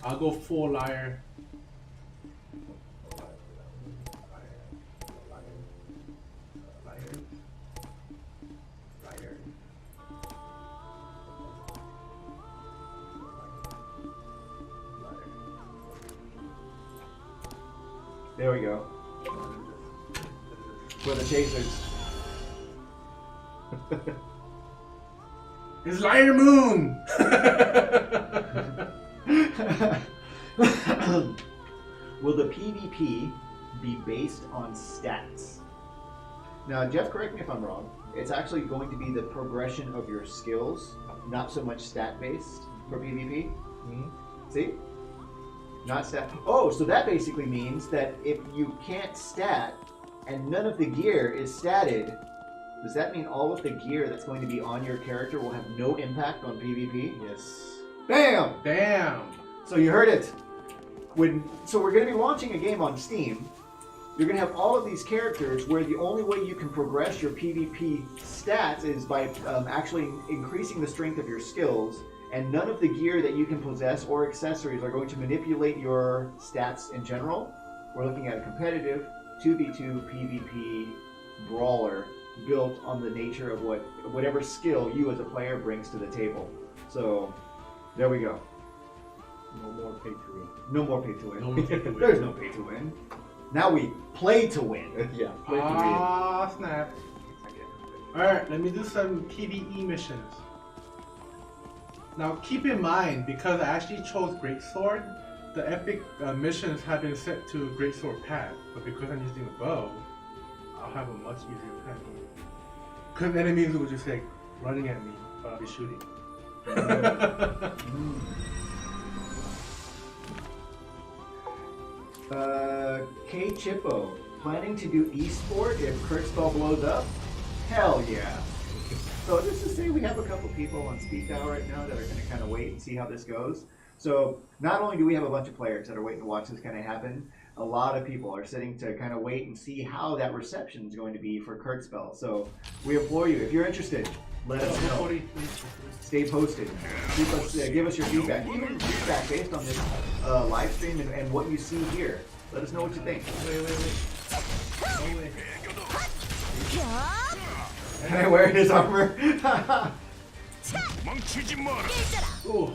I'll go full liar. There we go. For the chasers. It's Liar Moon! Will the PvP be based on stats? Now, Jeff, correct me if I'm wrong. It's actually going to be the progression of your skills, not so much stat-based for PvP. Mhm. See? Not stat. Oh, so that basically means that if you can't stat and none of the gear is statted, does that mean all of the gear that's going to be on your character will have no impact on PvP? Yes. Bam! Damn! So you heard it. So we're going to be launching a game on Steam. You're going to have all of these characters where the only way you can progress your PvP stats is by actually increasing the strength of your skills, and none of the gear that you can possess or accessories are going to manipulate your stats in general. We're looking at a competitive 2v2 PvP brawler built on the nature of whatever skill you as a player brings to the table. So there we go. No more pay to win. No more pay to win. No more pay to win. There's no pay to win. Now we play to win. Yeah, play to win. Ah, snap. Alright, let me do some PvE missions. Now keep in mind, because I actually chose Greatsword, the epic missions have been set to Greatsword path, but because I'm using a bow, I'll have a much easier path. Because enemies will just like running at me, but I'll be shooting. K Chippo, planning to do esport if Kurtzball blows up? Hell yeah. So just to say, we have a couple people on speed dial right now that are going to kind of wait and see how this goes. So not only do we have a bunch of players that are waiting to watch this kind of happen, a lot of people are sitting to kind of wait and see how that reception is going to be for Kurtzbell. So we implore you, if you're interested, let us know. Stay posted. Give us your feedback. Even feedback based on this live stream and what you see here. Let us know what you think. Wait. Can I wear his armor? Ooh. Go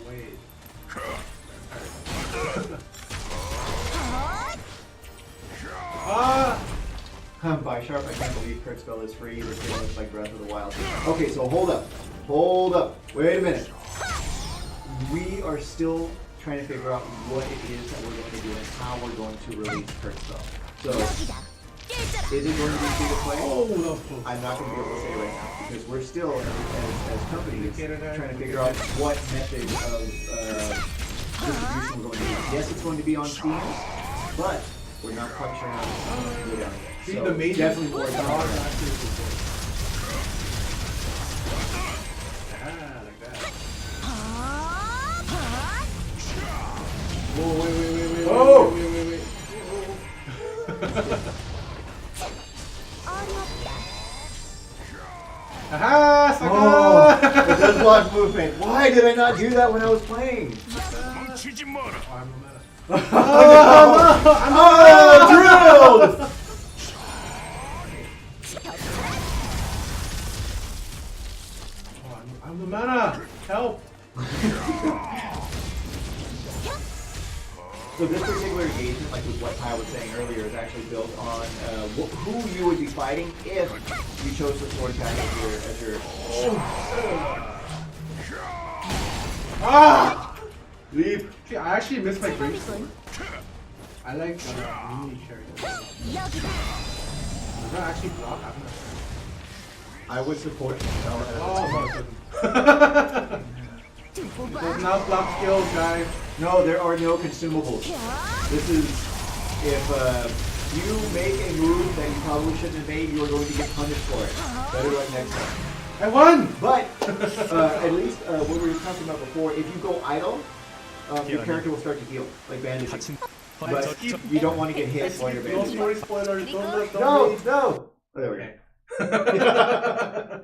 away. Ah! By Sharp, I can't believe Kurtzbell is free. This game looks like Breath of the Wild. Okay, so hold up. Hold up. Wait a minute. We are still trying to figure out what it is that we're going to do and how we're going to release Kurtzbell. So, is it going to be free to play? Oh, that's close. I'm not going to be able to say right now because we're still, as companies, trying to figure out what method of distribution we're going to use. Yes, it's going to be on Steam, but we're not quite sure how it's going to go down yet. See, So the mages definitely more are to come. actually support. Ah, like that. Whoa, wait. Oh! Wait. Aha! Saka! It does block movement. Why did I not do that when I was playing? Drilled! I'm the mana! Help! So this particular engagement, like with what Ty was saying earlier, is actually built on who you would be fighting if you chose the sword attack as your Ah! leap. See, I actually missed my great sword. I like mini characters. Does that actually block? I'm not sure. I would support. Oh, no. There's not block skills, guys. No, there are no consumables. This is if you make a move that you probably shouldn't have made, you are going to get punished for it. Better luck next time. I won! But at least what we were talking about before, if you go idle, your character will start to heal, like bandaging. But you don't want to get hit while you're No bandaging. story spoilers. Don't No, read. no. Oh, there we go. Okay.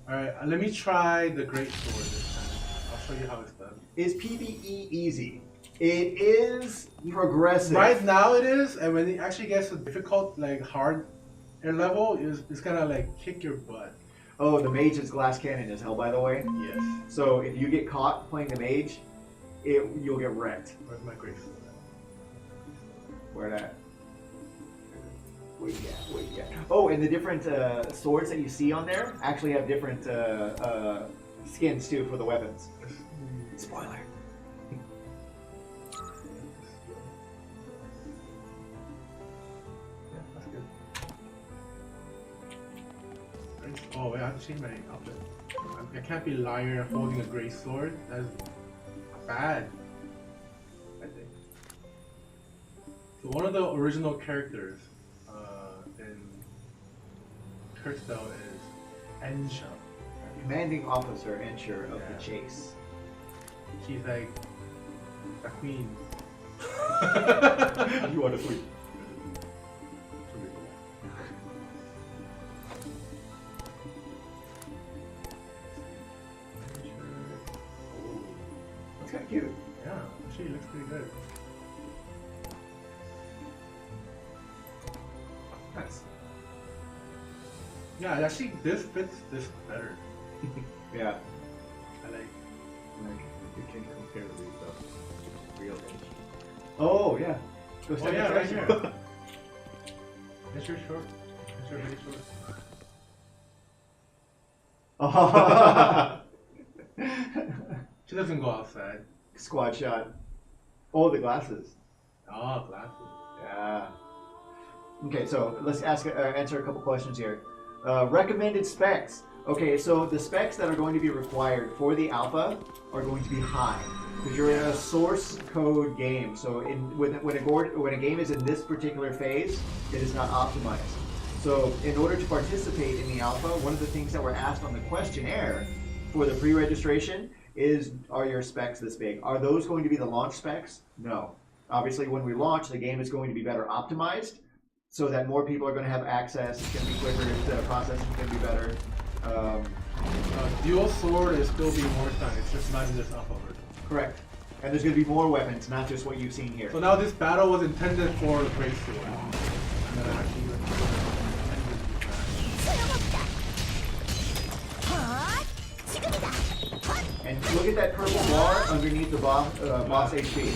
Alright, let me try the great sword this time. I'll show you how it's done. Is PvE easy? It is progressive. Right now it is, and when it actually gets to difficult, like hard level, it's gonna like kick your butt. Oh, the mage's glass cannon is hell, by the way. Yes. So if you get caught playing the mage, you'll get wrecked. Where's my grace sword? Where that? Wait, yeah. Oh, and the different swords that you see on there actually have different skins too for the weapons. Spoiler. Yeah, that's good. Oh wait, I have to change my outfit. I can't be liar holding a gray sword. That's bad. I think. So one of the original characters in Kurtzbell is Ensha. Commanding officer Ensure of Yeah. the chase. She's like a queen. You are the queen. That's kind of cute. Yeah, she looks pretty good. Nice. Yeah, actually, this fits this better. Yeah. I like. Like you can compare with the real age. Oh yeah. Go Oh step yeah, in right front. here. Is your short? Is your really short? She doesn't go outside. Squad shot. Oh, the glasses. Oh, glasses. Yeah. Okay, so let's answer a couple questions here. Recommended specs. Okay, so the specs that are going to be required for the alpha are going to be high because you're in a source code game. So when a game is in this particular phase, it is not optimized. So in order to participate in the alpha, one of the things that were asked on the questionnaire for the pre-registration is, are your specs this big? Are those going to be the launch specs? No. Obviously, when we launch, the game is going to be better optimized so that more people are going to have access. It's going to be quicker. The processing is going to be better. Dual sword is still being worked on. It's just not in this alpha version. Correct. And there's going to be more weapons, not just what you've seen here. So now this battle was intended for the great sword. And then actually And look at that purple bar underneath the boss HP.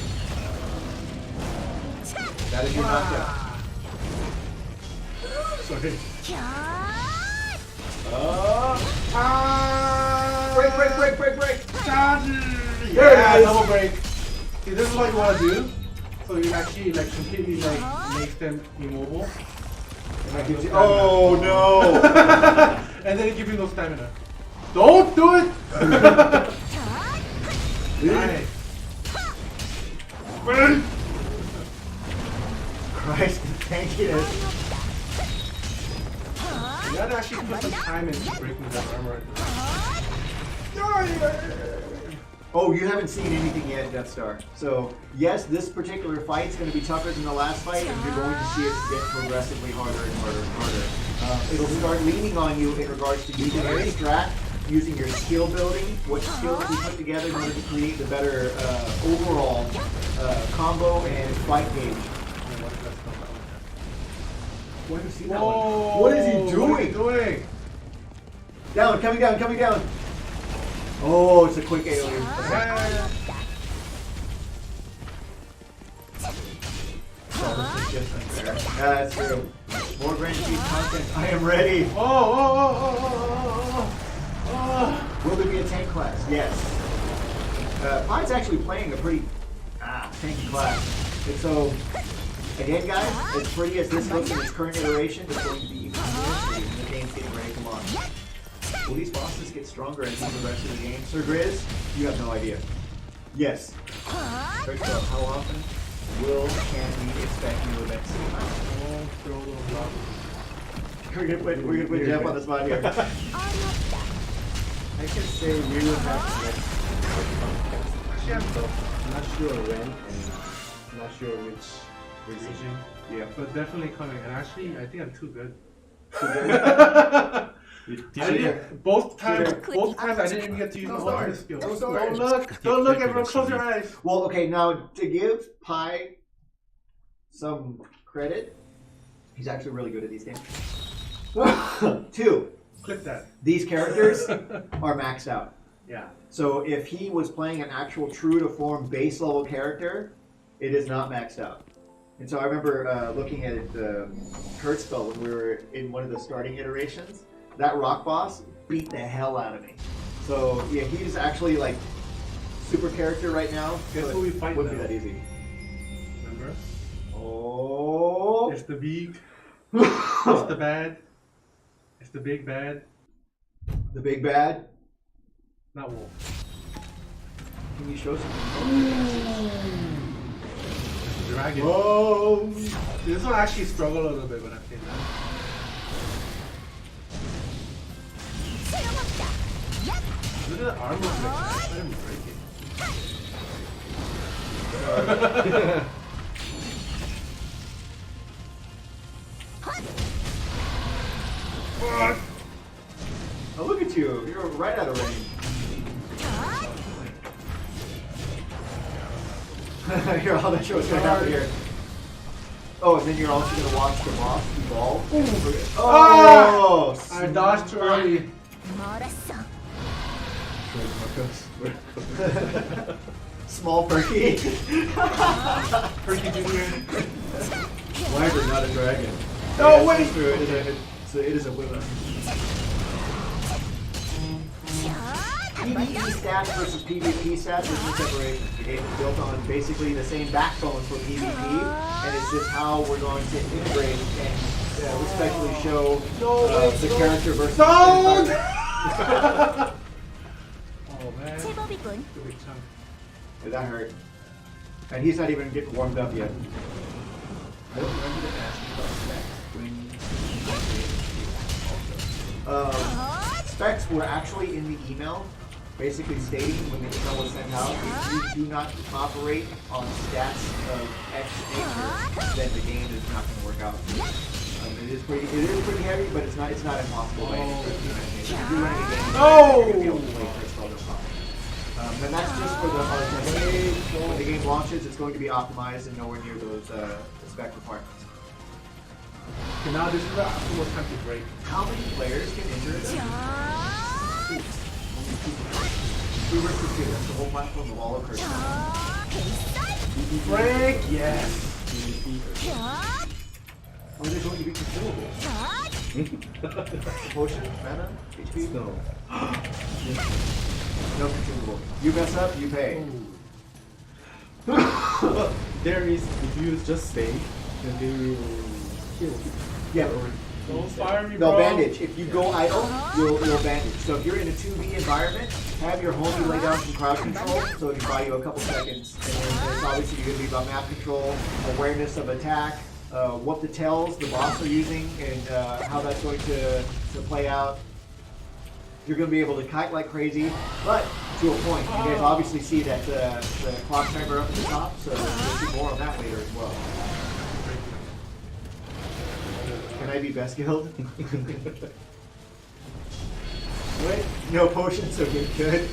That is your knockdown. sorry. Break! There it is. Double break. See, this is what you want to do. So you actually like completely like makes them immobile. And that gives you Oh no! and then it gives you no stamina. Don't do it! Nice. Christ, tankiness. You gotta actually put some time into breaking that armor. Oh, you haven't seen anything yet, Death Star. So, yes, this particular fight is going to be tougher than the last fight, and you're going to see it get progressively harder and harder and harder. It'll start leaning on you in regards to using your strat, using your skill building, what skills you put together in order to create the better overall combo and fight gauge. What have you seen that one? What is he doing? What are you doing? Down, coming down. Oh, it's a quick AoE. Yeah. That's true. More Grand Chief content. I am ready. Oh. Will there be a tank class? Yes. Pi's actually playing a pretty tanky class. And so, again, guys, as pretty as this looks in its current iteration, it's going to be even more pretty when the game's getting ready to come on. Will these bosses get stronger as we progress through the game? Sir Grizz, you have no idea. Yes. First up, how often can we expect new events to come out? Don't throw those blocks. We're gonna put Jeff on the spot here. I can say we will have next Actually, I'm so not sure when and not sure which region. region. Yeah. But definitely coming. And actually, I think I'm too good. Both times I didn't even get to use my ultimate skill. Don't look, everyone, close your eyes. Well, okay, now to give Pi some credit, he's actually really good at these games. 2, Click that. these characters are maxed out. Yeah. So if he was playing an actual true to form base level character, it is not maxed out. And so I remember looking at the Kurt spell when we were in one of the starting iterations. That rock boss beat the hell out of me. So yeah, he's actually like super character right now. Guess but who we fight wouldn't now? be that easy. Remember? Oh. It's the big. It's the bad. It's the big bad. The big bad. Not wolf. Can you show some? Dragon. Oh. This one actually struggled a little bit when I played that. Look at the armor break. I didn't break it. Oh, look at you. You're right out of range. Here, all that show's gonna happen here. Oh, and then you're also gonna watch the boss evolve. Oh! I dodged too early. Small Perky. Perky Jr. Wyvern, not a dragon. No, Yeah, wait! it's true. It is a woman. PvE stats versus PvP stats, there's no separation. The game is built on basically the same backbone for PvP, and it's just how we're going to integrate and respectfully show the character versus No! the Oh man. The big chunk. Yeah, that hurt. And he's not even getting warmed up yet. I don't remember to ask about specs. Specs were actually in the email, basically stating when the email was sent out, if you do not operate on stats of X nature, then the game is not going to work out. It is pretty heavy, but it's not impossible by any stretch of the imagination. If you're running a game, you're going to be able to play Kurt Spell no problem. And that's just for the hard test. When the game launches, it's going to be optimized and nowhere near those spec requirements. Okay, now this is the afterwards time to break. How many players can enter it? Two versus two. That's the whole platform of all of Kurt Spell. Break! Yes! Or are they going to be consumable? Potion, mana, HP? No. No consumable. You mess up, you pay. But there is, if you just stay, then they will kill you. Yeah, Don't fire me, they'll bro. bandage. If you go idle, you'll bandage. So if you're in a 2v environment, have your homie lay down some crowd control, so it can buy you a couple seconds. And then it's obviously going to be about map control, awareness of attack, what the tells the boss are using, and how that's going to play out. You're going to be able to kite like crazy, but to a point. You guys obviously see that the clock timer up at the top, so you'll see more on that later as well. Can I be best guild? Wait, no potions, so good, good.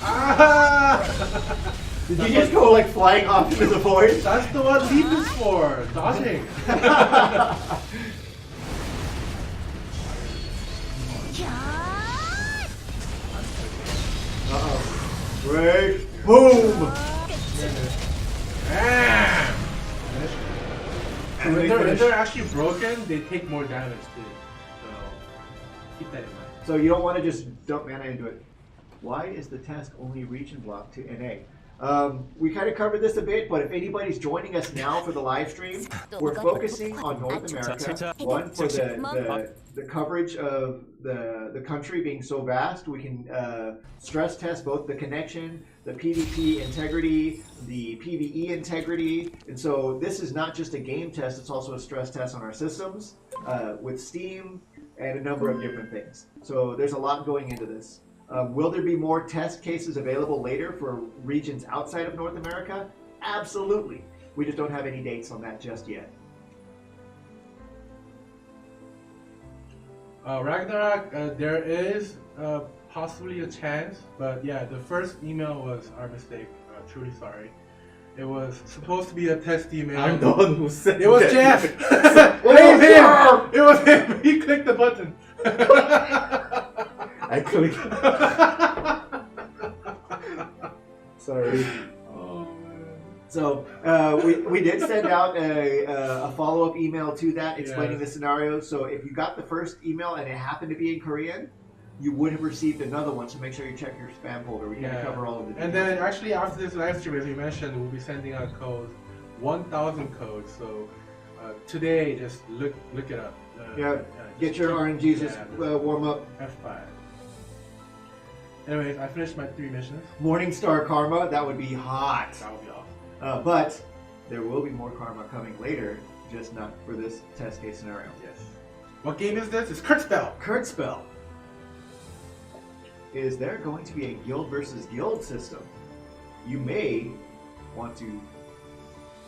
Ah! Did you just go like flying off into the void? That's the one leap is for! Dodging! Uh-oh. Break. Boom! Bam! And When we they're finish. actually broken, they take more damage too. So keep that in mind. So you don't want to just dump mana into it. Why is the task only region block to NA? We kind of covered this a bit, but if anybody's joining us now for the live stream, we're focusing on North America. One, for the coverage of the country being so vast, we can stress test both the connection, the PvP integrity, the PvE integrity. And so this is not just a game test, it's also a stress test on our systems with Steam and a number of different things. So there's a lot going into this. Will there be more test cases available later for regions outside of North America? Absolutely. We just don't have any dates on that just yet. Ragnarok, there is possibly a chance, but yeah, the first email was our mistake. Truly sorry. It was supposed to be a test email. I'm the one who said It was that. Jeff. Blame him. It was him. He clicked the button. I clicked. Sorry. Oh man. So we did send out a follow-up email to that explaining the scenario. So if you got the first email and it happened to be in Korean, you would have received another one. So make sure you check your spam folder. We're going to cover all of the details. And then actually after this live stream, as you mentioned, we'll be sending out codes, 1,000 codes. So today, just look it up. Get your RNGs just warm up. F5. Anyways, I finished my 3 missions. Morningstar Karma, that would be hot. That would be awesome. But there will be more karma coming later, just not for this test case scenario. Yes. What game is this? It's Kurtzbell. Kurtzbell. Is there going to be a guild versus guild system? You may want to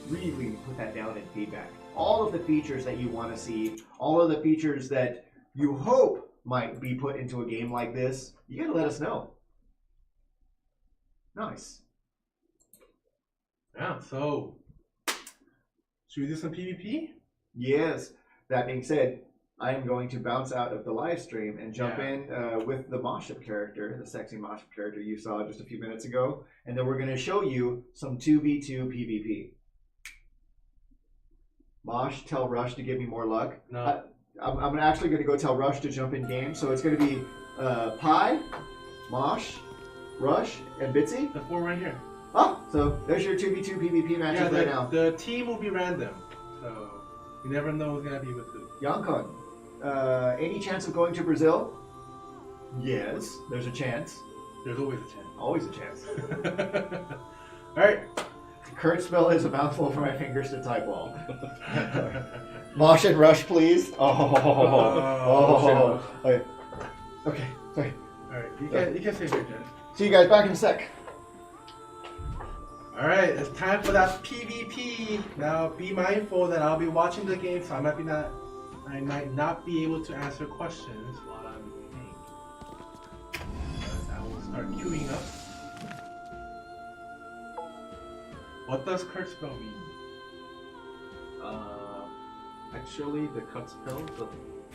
really put that down in feedback. All of the features that you want to see, all of the features that you hope might be put into a game like this, you gotta let us know. Nice. Yeah, so should we do some PvP? Yes. That being said, I am going to bounce out of the live stream and jump in with the Moship character, the sexy Moship character you saw just a few minutes ago, and then we're going to show you some 2v2 PvP. Mosh, tell Rush to give me more luck. No. I'm actually going to go tell Rush to jump in game, so it's going to be Pi, Mosh, Rush, and Bitsy. The 4 right here. Oh, so there's your 2v2 PvP matches right now. The team will be random, so you never know who's gonna be with who. Yankon, any chance of going to Brazil? Yes, there's a chance. There's always a chance. Always a chance. Alright. Kurtzbell is a mouthful for my fingers to type all. Mosh and Rush, please. Okay. Okay, sorry. Alright, you can say your Jen. See you guys back in a sec. Alright, it's time for that PvP. Now be mindful that I'll be watching the game, so I might not be able to answer questions while I'm playing. But I will start queuing up. What does Kurtzbell mean? Actually, the Kurtzbell, the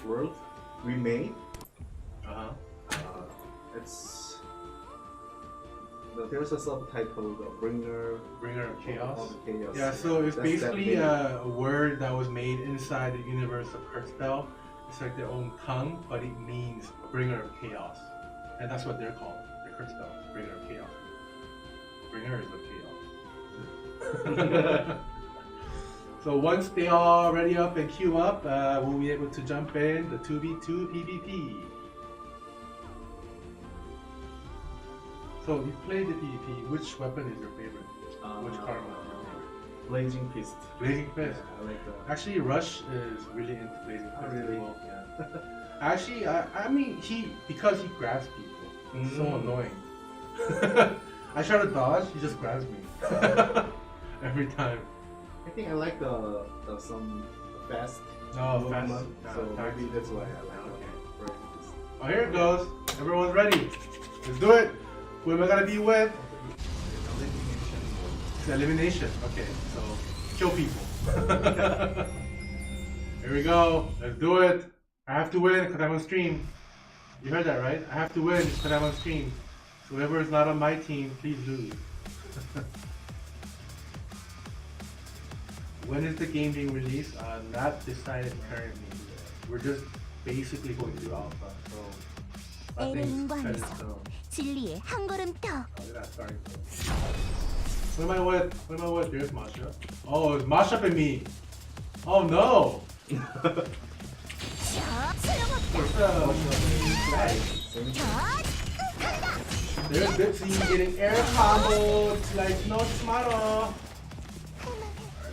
world remade. It's there's a subtitle, the Bringer of Chaos. Of Chaos. Yeah, so it's That's basically that a word that was made inside the universe of Kurtzbell. It's like their own tongue, but it means bringer of chaos. And that's what they're called. The Kurtzbell, bringer of chaos. Bringers of chaos. So once they all ready up and queue up, we'll be able to jump in the 2v2 PvP. So you played the PvP. Which weapon is your favorite? Which karma is your favorite? Blazing Fist. Blazing Fist. Yeah, I like that. Actually, Rush is really into Blazing Fist as really? well. Yeah. Actually, I mean, because he grabs people. It's so annoying. I try to dodge, he just grabs me every time. I think I like the some fast No, fast. movement, so maybe that's why I like Okay. Blazing Fist. Oh, here it goes. Everyone's ready. Let's do it. Who am I gonna be with? It's elimination. Okay, so kill people. Here we go. Let's do it. I have to win because I'm on stream. You heard that, right? I have to win because I'm on stream. So whoever is not on my team, please lose. When is the game being released? Not decided currently. We're just basically going through alpha, so nothing's set in stone. 진리의 한 걸음 더. Look at that starting point. What am I with? What am I with? There's Masha. Oh, it's Masha and me. Oh no! 자, 소용없다. What's up? 자, 간다. There's Bitsy getting air combo like no tomorrow.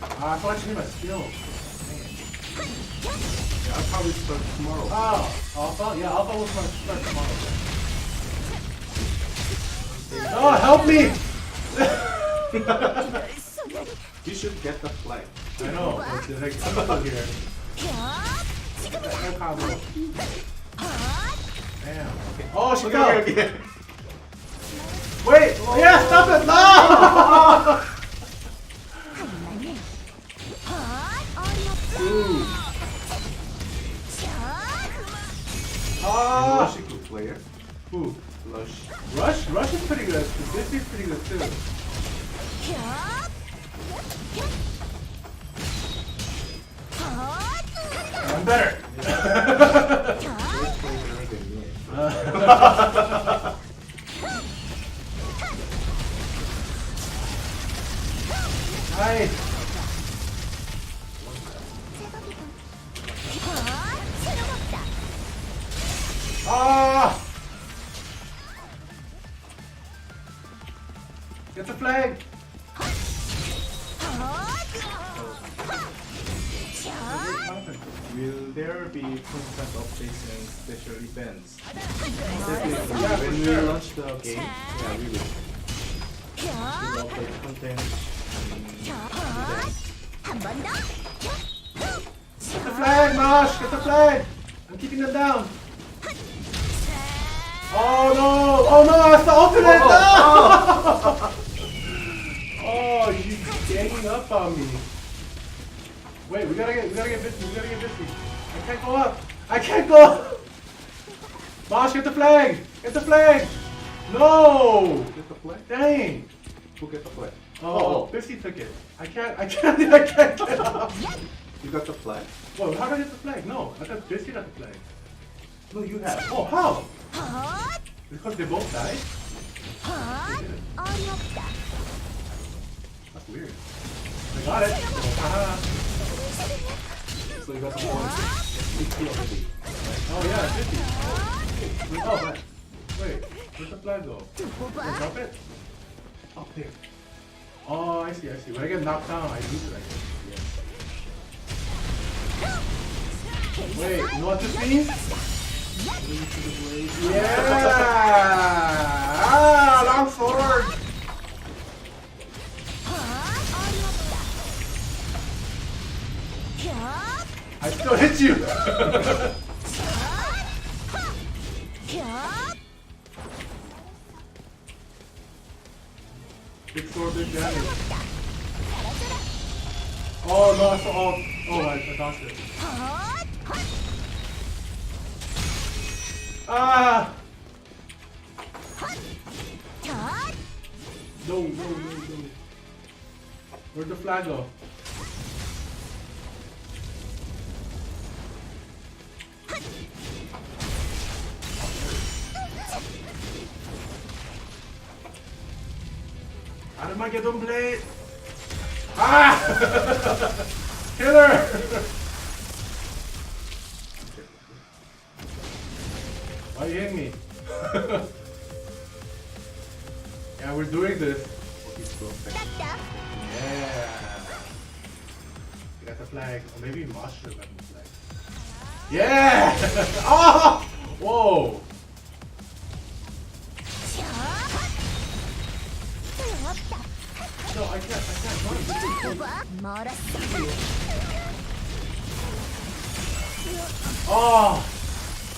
I forgot to hit my skill. Yeah, I'll probably start tomorrow. Oh, Alpha? Yeah, Alpha will start tomorrow. Oh, help me! You should get the flag. I know, there's like people here. 자, 지금이다. Air combo. 아, Damn. Oh, she Okay, fell! okay. Wait! Yeah, stop it! No! 캬! 헛! I'm better. 캬! Nice. 헛! 쓸모없다. Ah! Get the flag. 헛! 캬! Will there be constant updates and special events? 헛! Yeah, for When we sure. launch the game, yeah, we will. We 캬! will update content. 헛! 한 번 더. Get the flag, Mosh. Get the flag. I'm keeping them down. Oh no! Oh no! That's the ultimate! No! Oh, you ganging up on me. Wait, we gotta get busy. We gotta get busy. I can't go up. I can't go up. Mosh, get the flag. Get the flag. No! Get the flag? Dang. Who get the flag? Oh, Bissy took it. I can't get up. You got the flag? Whoa, how did I get the flag? No, I thought Bissy got the flag. No, you have. Oh, how? 헛! Because they both died? 헛! 어렵다. That's weird. I got it. Haha. So you got the points. 60 already. Oh yeah, 50. Oh, man. Wait, where's the flag go? 두고 Can I 봐. drop it? Up here. Oh, I see. When I get knocked down, I lose it, I guess. Wait, you know what this means? Yeah! Ah, long sword! 헛! 어렵다. 캬! I still hit you! 캬! Big sword, big damage. 어렵다. 사라져라. Oh no, I saw. Oh, I dodged it. 헛! 헛! Ah! 헛! 헛! No. Where'd the flag go? Armageddon blade! Ah! Killer! Why you hitting me? Yeah, we're doing this. 딱딱. Yeah. You got the flag. Or maybe Mosh should have gotten the flag. Yeah! Oh! Whoa! 캬! 소용없다. No, I can't run. 두고 봐. 멀었어. Oh!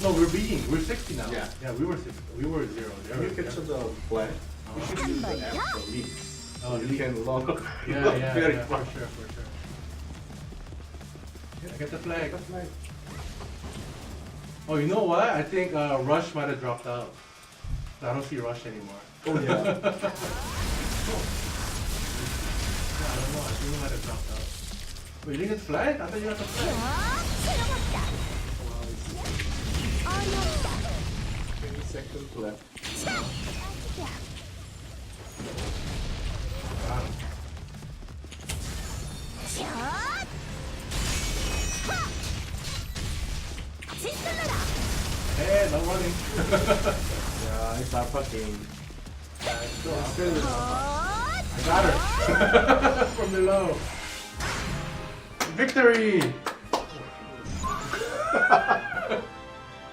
No, we're beating. We're 60 now. Yeah. we were 60. We were 0. When you capture the flag, you should use the app for me. Oh, So you can log Yeah, very for fast. sure. Yeah, get the flag. Get the flag. Oh, you know what? I think Rush might have dropped out. I don't see Rush anymore. Oh yeah. Yeah, I don't know. I think he might have dropped out. Wait, you didn't get the flag? I thought you got the 캬! flag. 소용없다. 어렵다. 20 seconds left. 야. Got him. 샷! 하! 짓눌러라! Hey, no running. Yeah, it's alpha game. 헛! I got her. From below. Victory!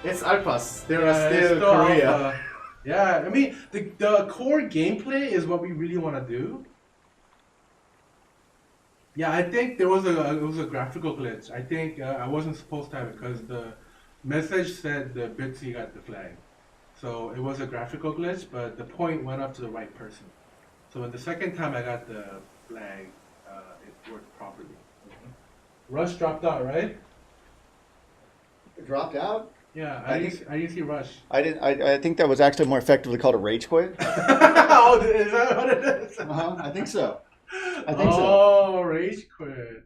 It's alphas. There Yeah, are it's still Korea. alpha. Yeah, I mean, the core gameplay is what we really want to do. Yeah, I think it was a graphical glitch. I think I wasn't supposed to have it because the message said the Bitsy got the flag. So it was a graphical glitch, but the point went up to the right person. So when the second time I got the flag, it worked properly. Rush dropped out, right? It dropped out? Yeah, I I didn't see Rush. I think that was actually more effectively called a rage quit. Oh, is that what it is? I think so. Oh, rage quit.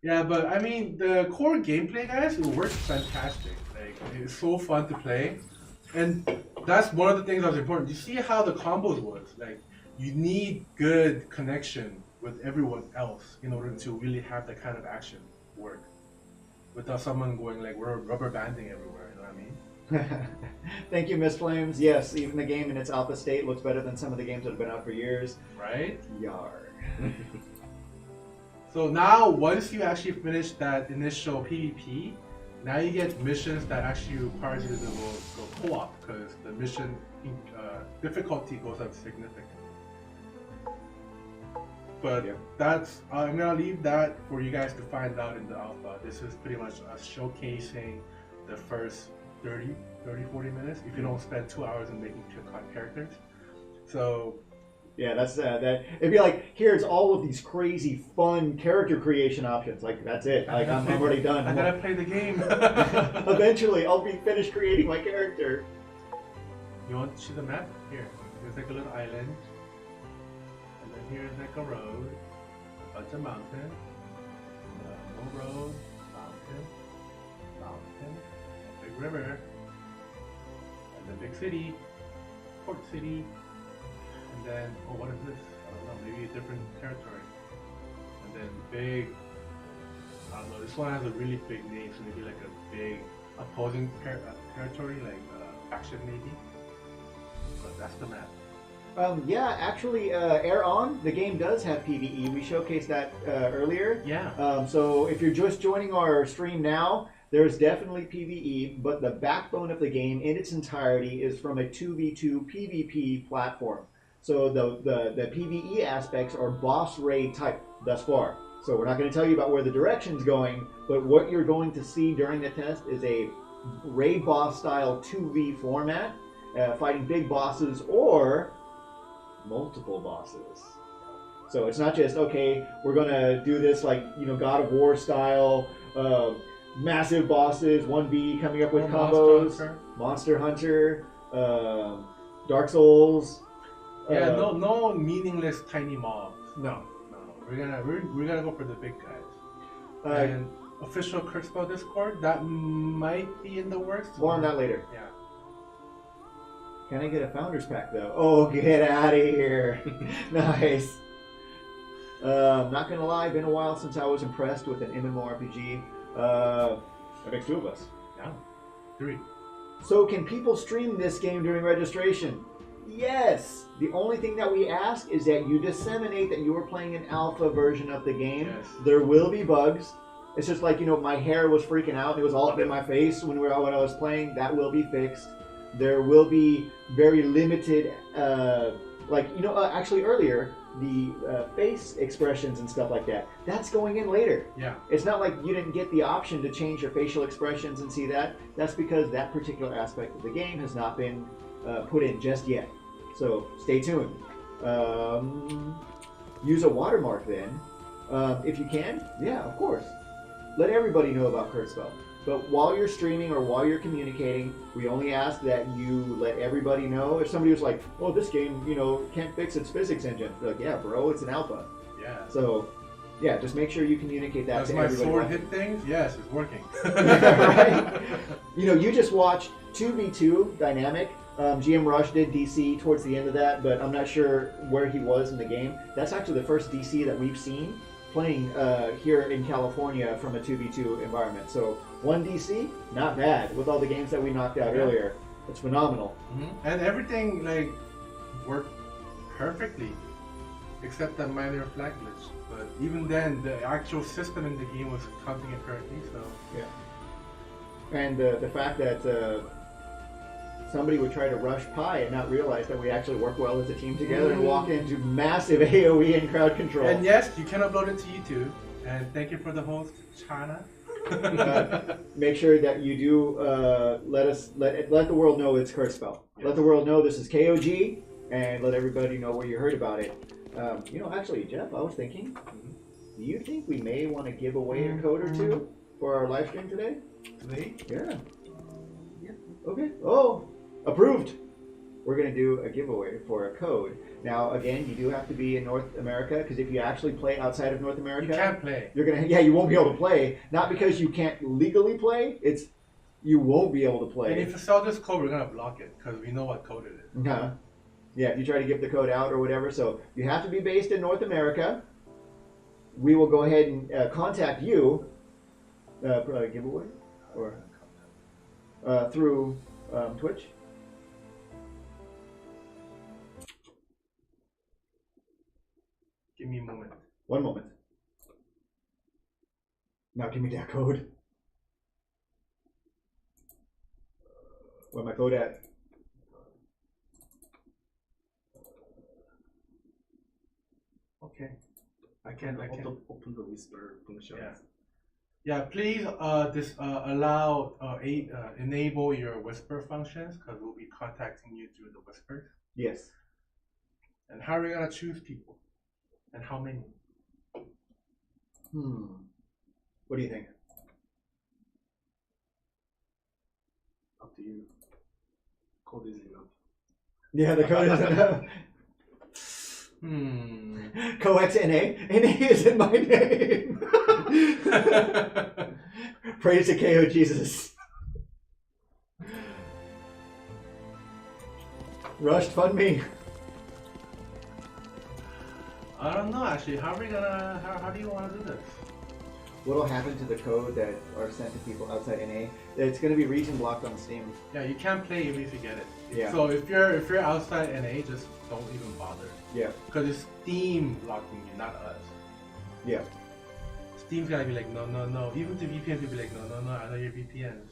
Yeah, but I mean, the core gameplay, guys, it works fantastic. Like, it's so fun to play, and that's one of the things that was important. You see how the combos work. Like, you need good connection with everyone else in order to really have that kind of action work, without someone going like we're rubber banding everywhere. You know what I mean? Thank you, Miss Flames. Yes, even the game in its alpha state looks better than some of the games that have been out for years. Right? Yar. So now, once you actually finish that initial PvP, now you get missions that actually requires you to go co-op because the mission difficulty goes up significantly. But Yeah. that's I'm gonna leave that for you guys to find out in the alpha. This is pretty much us showcasing the first 30, 40 minutes. If you don't spend 2 hours in making characters, so. Yeah, that's that. It'd be like, here's all of these crazy, fun character creation options. Like, that's it. Like, I'm already done. I gotta play the game. Eventually, I'll be finished creating my character. You want to see the map? Here. There's like a little island. And then here's like a road. A bunch of mountains. More road. Mountain. Mountain. A big river. And the big city. Port city. And then, oh, what is this? I don't know, maybe a different territory. And then big, I don't know, this one has a really big name, so maybe like a big opposing territory, like faction maybe. But that's the map. Yeah, actually, Air On, the game does have PvE. We showcased that earlier. Yeah. So if you're just joining our stream now, there's definitely PvE, but the backbone of the game in its entirety is from a 2v2 PvP platform. So the PvE aspects are boss raid type thus far. So we're not going to tell you about where the direction's going, but what you're going to see during the test is a raid boss style 2v format, fighting big bosses or multiple bosses. So it's not just, okay, we're going to do this like, God of War style, massive bosses, 1v coming up with combos, Monster Hunter, Dark Souls. Yeah, no meaningless tiny mobs. No. We're gonna go for the big guys. And official Kurtzbell Discord, that might be in the works. More on that later. Yeah. Can I get a founder's pack though? Oh, get out of here! Nice. Not gonna lie, been a while since I was impressed with an MMORPG. That makes 2 of us. Yeah. 3. So can people stream this game during registration? Yes! The only thing that we ask is that you disseminate that you are playing an alpha version of the game. Yes. There will be bugs. It's just like, my hair was freaking out. It was all up in my face when I was playing. That will be fixed. There will be very limited, actually earlier, the face expressions and stuff like that. That's going in later. Yeah. It's not like you didn't get the option to change your facial expressions and see that. That's because that particular aspect of the game has not been put in just yet. So stay tuned. Use a watermark then. If you can, yeah, of course. Let everybody know about Kurtzbell. But while you're streaming or while you're communicating, we only ask that you let everybody know. If somebody was like, oh, this game, can't fix its physics engine. Like, yeah, bro, it's an alpha. Yeah. So, yeah, just make sure you communicate that Does to my everybody. sword hit things? Yes, it's working. Right? You just watched 2v2 Dynamic. GM Rush did DC towards the end of that, but I'm not sure where he was in the game. That's actually the first DC that we've seen playing here in California from a 2v2 environment. So 1 DC, not bad with all the games that we knocked out earlier. It's phenomenal. Mm-hmm. And everything worked perfectly, except that minor flag glitch. But even then, the actual system in the game was counting it correctly. So yeah. And the fact that somebody would try to rush Pi and not realize that we actually work well as a team together and walk into massive AoE and crowd control. And yes, you can upload it to YouTube. And thank you for the host, Chana. Make sure that you do let the world know it's Kurtzbell. Yes. Let the world know this is KOG, and let everybody know where you heard about it. Actually, Jeff, I was thinking, do you think we may want to give away a code or two for our live stream today? Today? Yeah. Okay. Oh, approved. We're gonna do a giveaway for a code. Now, again, you do have to be in North America because if you actually play outside of North America, You can't play. you're gonna you won't be able to play. Not because you can't legally play. It's you won't be able to And play. if you sell this code, we're gonna block it because we know what code it is. Yeah, if you try to give the code out or whatever. So you have to be based in North America. We will go ahead and contact you. Giveaway or through Twitch. Give me a moment. One moment. Now give me that code. Where my code at? Okay. I can't. Open the whisper function. Yeah. Yeah, please allow enable your whisper functions because we'll be contacting you through the whispers. Yes. And how are we gonna choose people? And how many? What do you think? Up to you. Code is enough. Yeah, the code is enough. Coex NA. NA is in my name. Praise to KO Jesus. Rushed, fund me. I don't know actually. How are we gonna? How do you want to do this? What'll happen to the code that are sent to people outside NA? It's going to be region blocked on Steam. Yeah, you can't play even if you get it. Yeah. So if you're outside NA, just don't even bother. Yeah. Because it's Steam blocking you, not us. Yeah. Steam's gonna be like, no. Even the VPNs will be like, no. I know your VPNs.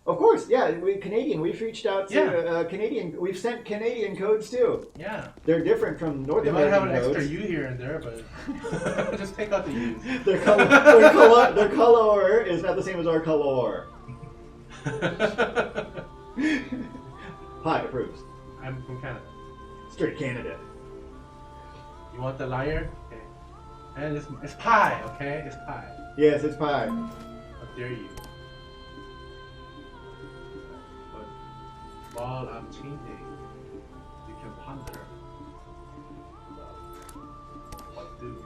Of course, yeah. We've reached out to Canadian. We've sent Canadian codes too. Yeah. They're different from North They might have American an codes. extra U here and there, but just take out the U's. Their color is not the same as our color. Hi, approves. I'm from Canada. Straight Canada. You want the liar? Okay. And it's pie, okay? It's pie. Yes, it's pie. How dare you? But while I'm changing, you can ponder what do.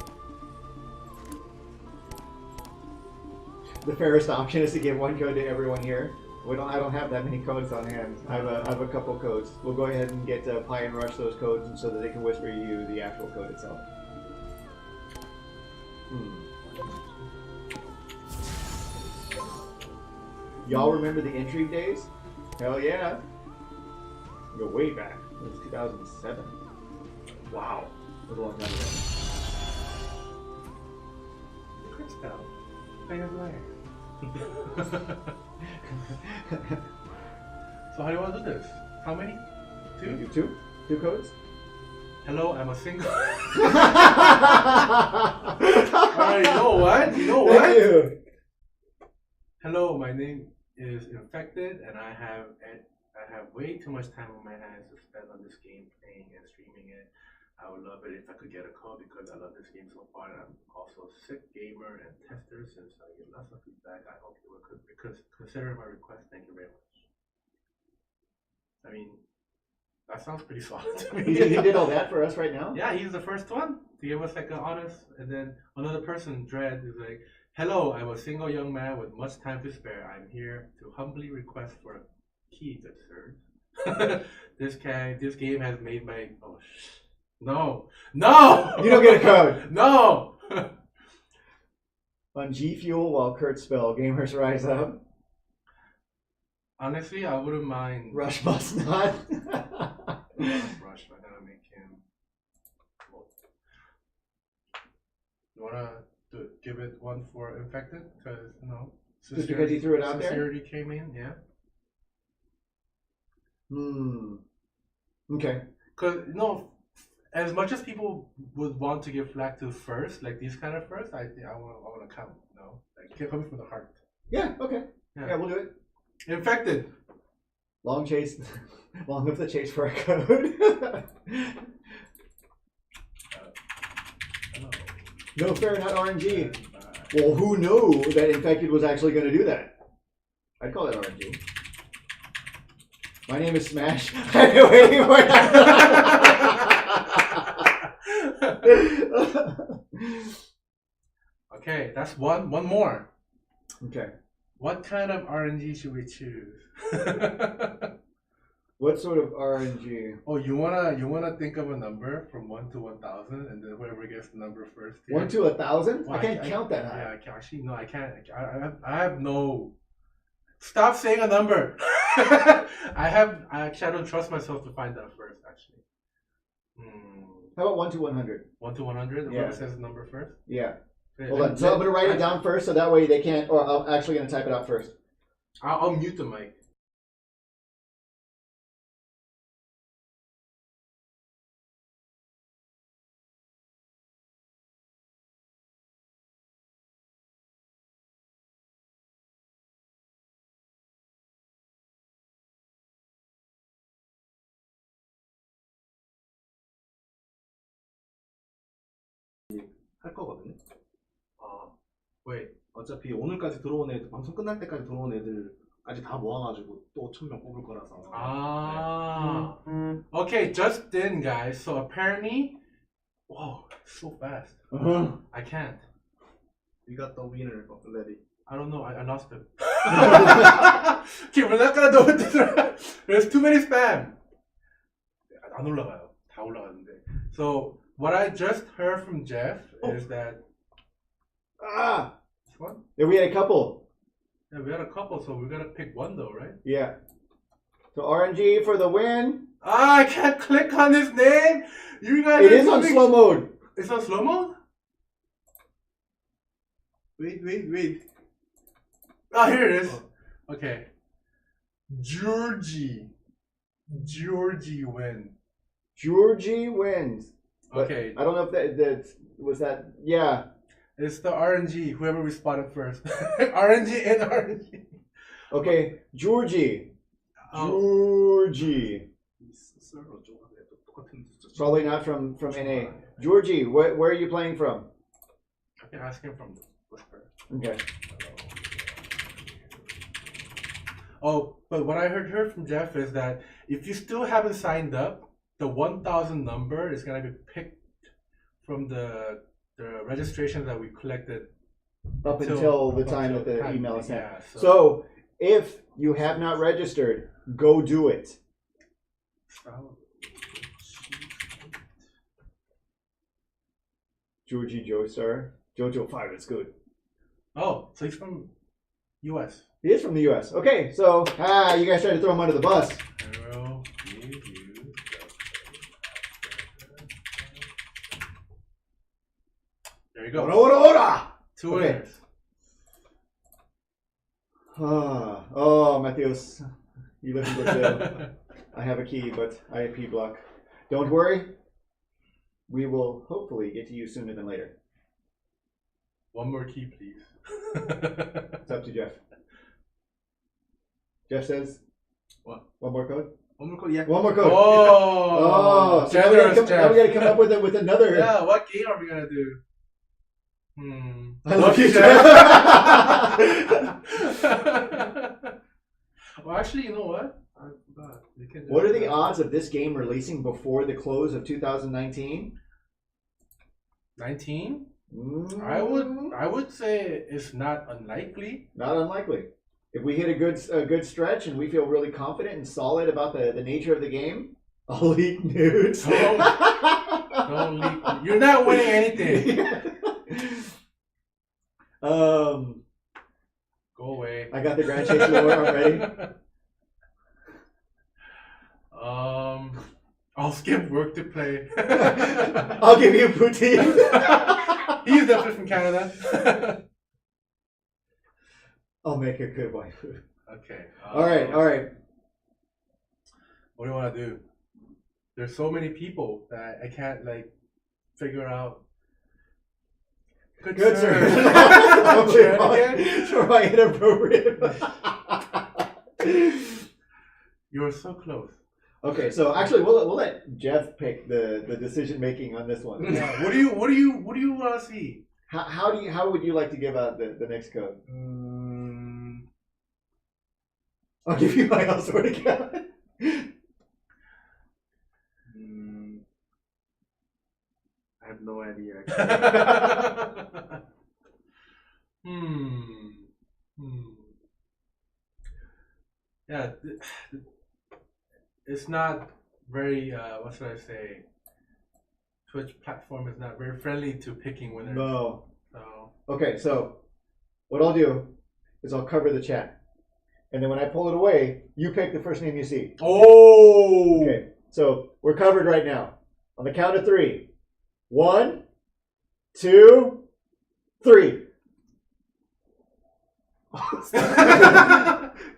The fairest option is to give one code to everyone here. I don't have that many codes on hand. I have a couple codes. We'll go ahead and get Pi and Rush those codes so that they can whisper you the actual code itself. Y'all remember the Intrigue days? Hell yeah. Go way back. It was 2007. Wow. That was a long time ago. Quick spell. Fair liar. So how do you want to do this? How many? Two? Two codes? Hello, I'm a single. Alright, you know what? Thank you. Hello, my name is Infected, and I have way too much time on my hands to spend on this game, playing and streaming it. I would love it if I could get a code because I love this game so far, and I'm also a sick gamer and tester. Since I get lots of feedback, I hope you will consider my request. Thank you very much. I mean, that sounds pretty solid to me. He did all that for us right now? Yeah, he's the first one to give us like an honest, and then another person, Dread, is like, hello, I'm a single young man with much time to spare. I'm here to humbly request for a key, good sir. This game has made my No! You don't get a code. No! On G Fuel while Kurt spell gamers rise up. Honestly, I wouldn't mind. Rush must not. Rush, I gotta make him. You wanna give it one for Infected? Because, Just because he threw it out there? Sincerity came in, yeah. Okay. Because, as much as people would want to give flag to first, like these kind of first, I want to count, like coming from the heart. Yeah, okay. Yeah, we'll do it. Infected. Long chase. Long live the chase for a code. No fair, not RNG. Well, who knew that Infected was actually going to do that? I'd call it RNG. My name is Smash. I've been waiting for that. Okay, that's one more. Okay. What kind of RNG should we choose? What sort of RNG? Oh, you wanna think of a number from 1 to 1,000, and then whoever gets the number first. 1 to 1,000? Well, I can't count that high. Yeah, actually, no, I can't. I have no. Stop saying a number. I don't trust myself to find that first. Actually. How about 1 to 100? 1 to 100. Yeah. Whoever says the number first. Yeah. Okay, Hold on. So I'm gonna write it down first, so that way they can't. Or I'm actually gonna type it out first. I'll mute the mic. 할 거거든요. Wait. 어차피 오늘까지 들어온 애들, 방송 끝날 때까지 들어온 애들까지 다 모아가지고 또 1,000명 뽑을 거라서. Okay, just then, guys. So apparently, whoa, so fast. I can't. We got the winner already. I don't know. I lost him. Okay, we're not gonna do it. There's too many spam. 안 올라가요. 다 올라가는데. So what I just heard from Jeff is that this one. Yeah, we had a couple. Yeah, we had a couple, so we gotta pick one though, right? Yeah. So RNG for the win. I can't click on his name. You guys. It is on slow mode. It's on slow mode. Wait. Oh, here it is. Okay. Georgie win. Georgie wins. But Okay. I don't know if that was that. Yeah. It's the RNG. Whoever responded first. RNG and RNG. Okay. Georgie. Oh. Georgie. Probably not from NA. Georgie, where are you playing from? I can ask him from the whisper. Okay. Oh, but what I heard from Jeff is that if you still haven't signed up, the 1,000 number is gonna be picked from the registration that we collected Up until the time that the time. email is sent. Yeah, So if you have not registered, go do it. Georgie Joestar. Jojo 5 is good. Oh, so he's from US. He is from the US. Okay, so you guys tried to throw him under the bus. I will give you There you go. Ora! 2 Okay. winners. Oh, Matheus, you live in Brazil. I have a key, but IP block. Don't worry. We will hopefully get to you sooner than later. One more key, please. It's up to Jeff. Jeff says, What? One more code? One more code, yeah. One more code. Oh, So now we gotta generous come Jeff. up with another. Yeah, what game are we gonna do? I love you, Jeff. Jeff. Well, actually, you know what? I forgot. We can What are the odds of this game releasing before the close of 2019? 19? Mm, I would say it's not unlikely. Not unlikely. If we hit a good stretch and we feel really confident and solid about the nature of the game, I'll leak nudes. Don't leak. You're not winning anything. Go away. I got the Grand Chase lure already. I'll skip work to play. I'll give you poutine. He's definitely from Canada. I'll make a good wife. Okay. All right. What do you want to do? There's so many people that I can't figure out. Good sir. Sir. For my inappropriate. You're so close. Okay, so actually, we'll let Jeff pick the decision making on this one. Yeah. What do you want to see? How would you like to give out the next code? I'll give you my password account. I have no idea. Yeah, it's not very, what should I say? Twitch platform is not very friendly to picking winners. No. So, Okay, so what I'll do is I'll cover the chat. And then when I pull it away, you pick the first name you see. oh! Okay, so we're covered right now. On the count of 3. 1, 2, 3.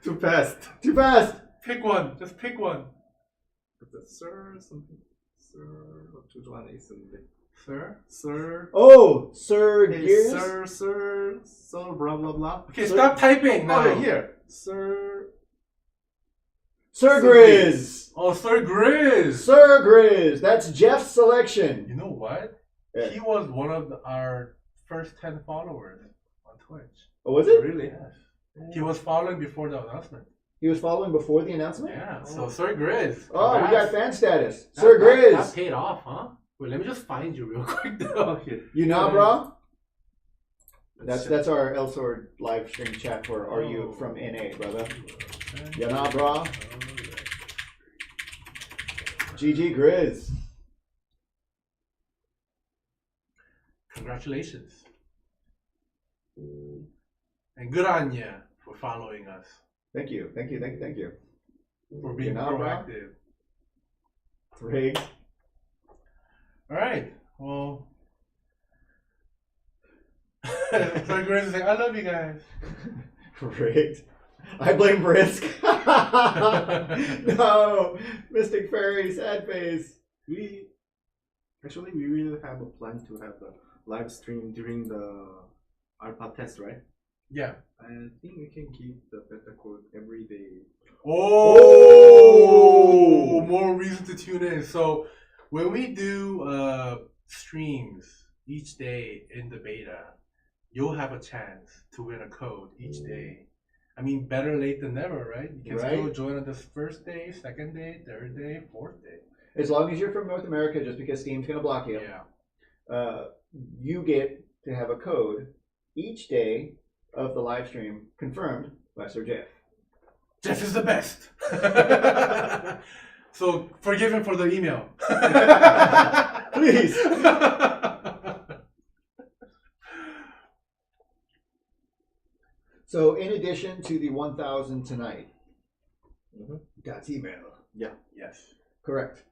Too fast. Too fast. Pick one. Just pick one. Sir something. Sir 어쩌고 안에 있었는데. Sir? Sir. Oh, Sir Hey, Gears. sir, blah blah blah. Okay, stop typing now. Oh, here. Sir Grizz. Oh, Sir Grizz. Sir Grizz. That's Jeff's selection. You know what? Yeah. He was one of our first 10 followers on Twitch. Oh, was it? Really? Yes. He was following before the announcement. He was following before the announcement? Yeah, so Sir Grizz. Oh, we got congrats. fan status. Sir Grizz. That paid off, huh? Wait, let me just find you real quick though. Okay. You know, bro? Let's That's our Elsword live stream chat for Are You from NA, brother. You know, bro? GG Grizz. Congratulations. And good on you for following us. Thank you. For being You know, bro? proactive. Riggs. Alright, well. Sir Grizz is like, I love you guys. Rigged. I blame Brisk. No. Mystic Fairy, sad face. We will have a plan to have a live stream during the alpha test, right? Yeah. I think we can keep the beta code every day. Oh, more reason to tune in. So when we do streams each day in the beta, you'll have a chance to win a code each day. I mean, better late than never, right? You can still Right. join on the first day, second day, third day, fourth day. As long as you're from North America, just because Steam's going to block you, Yeah. you get to have a code each day of the live stream confirmed by Sir Jeff. Jeff is the best. So forgive him for the email. Please. So in addition to the 1,000 tonight, that's email. Yes. Correct.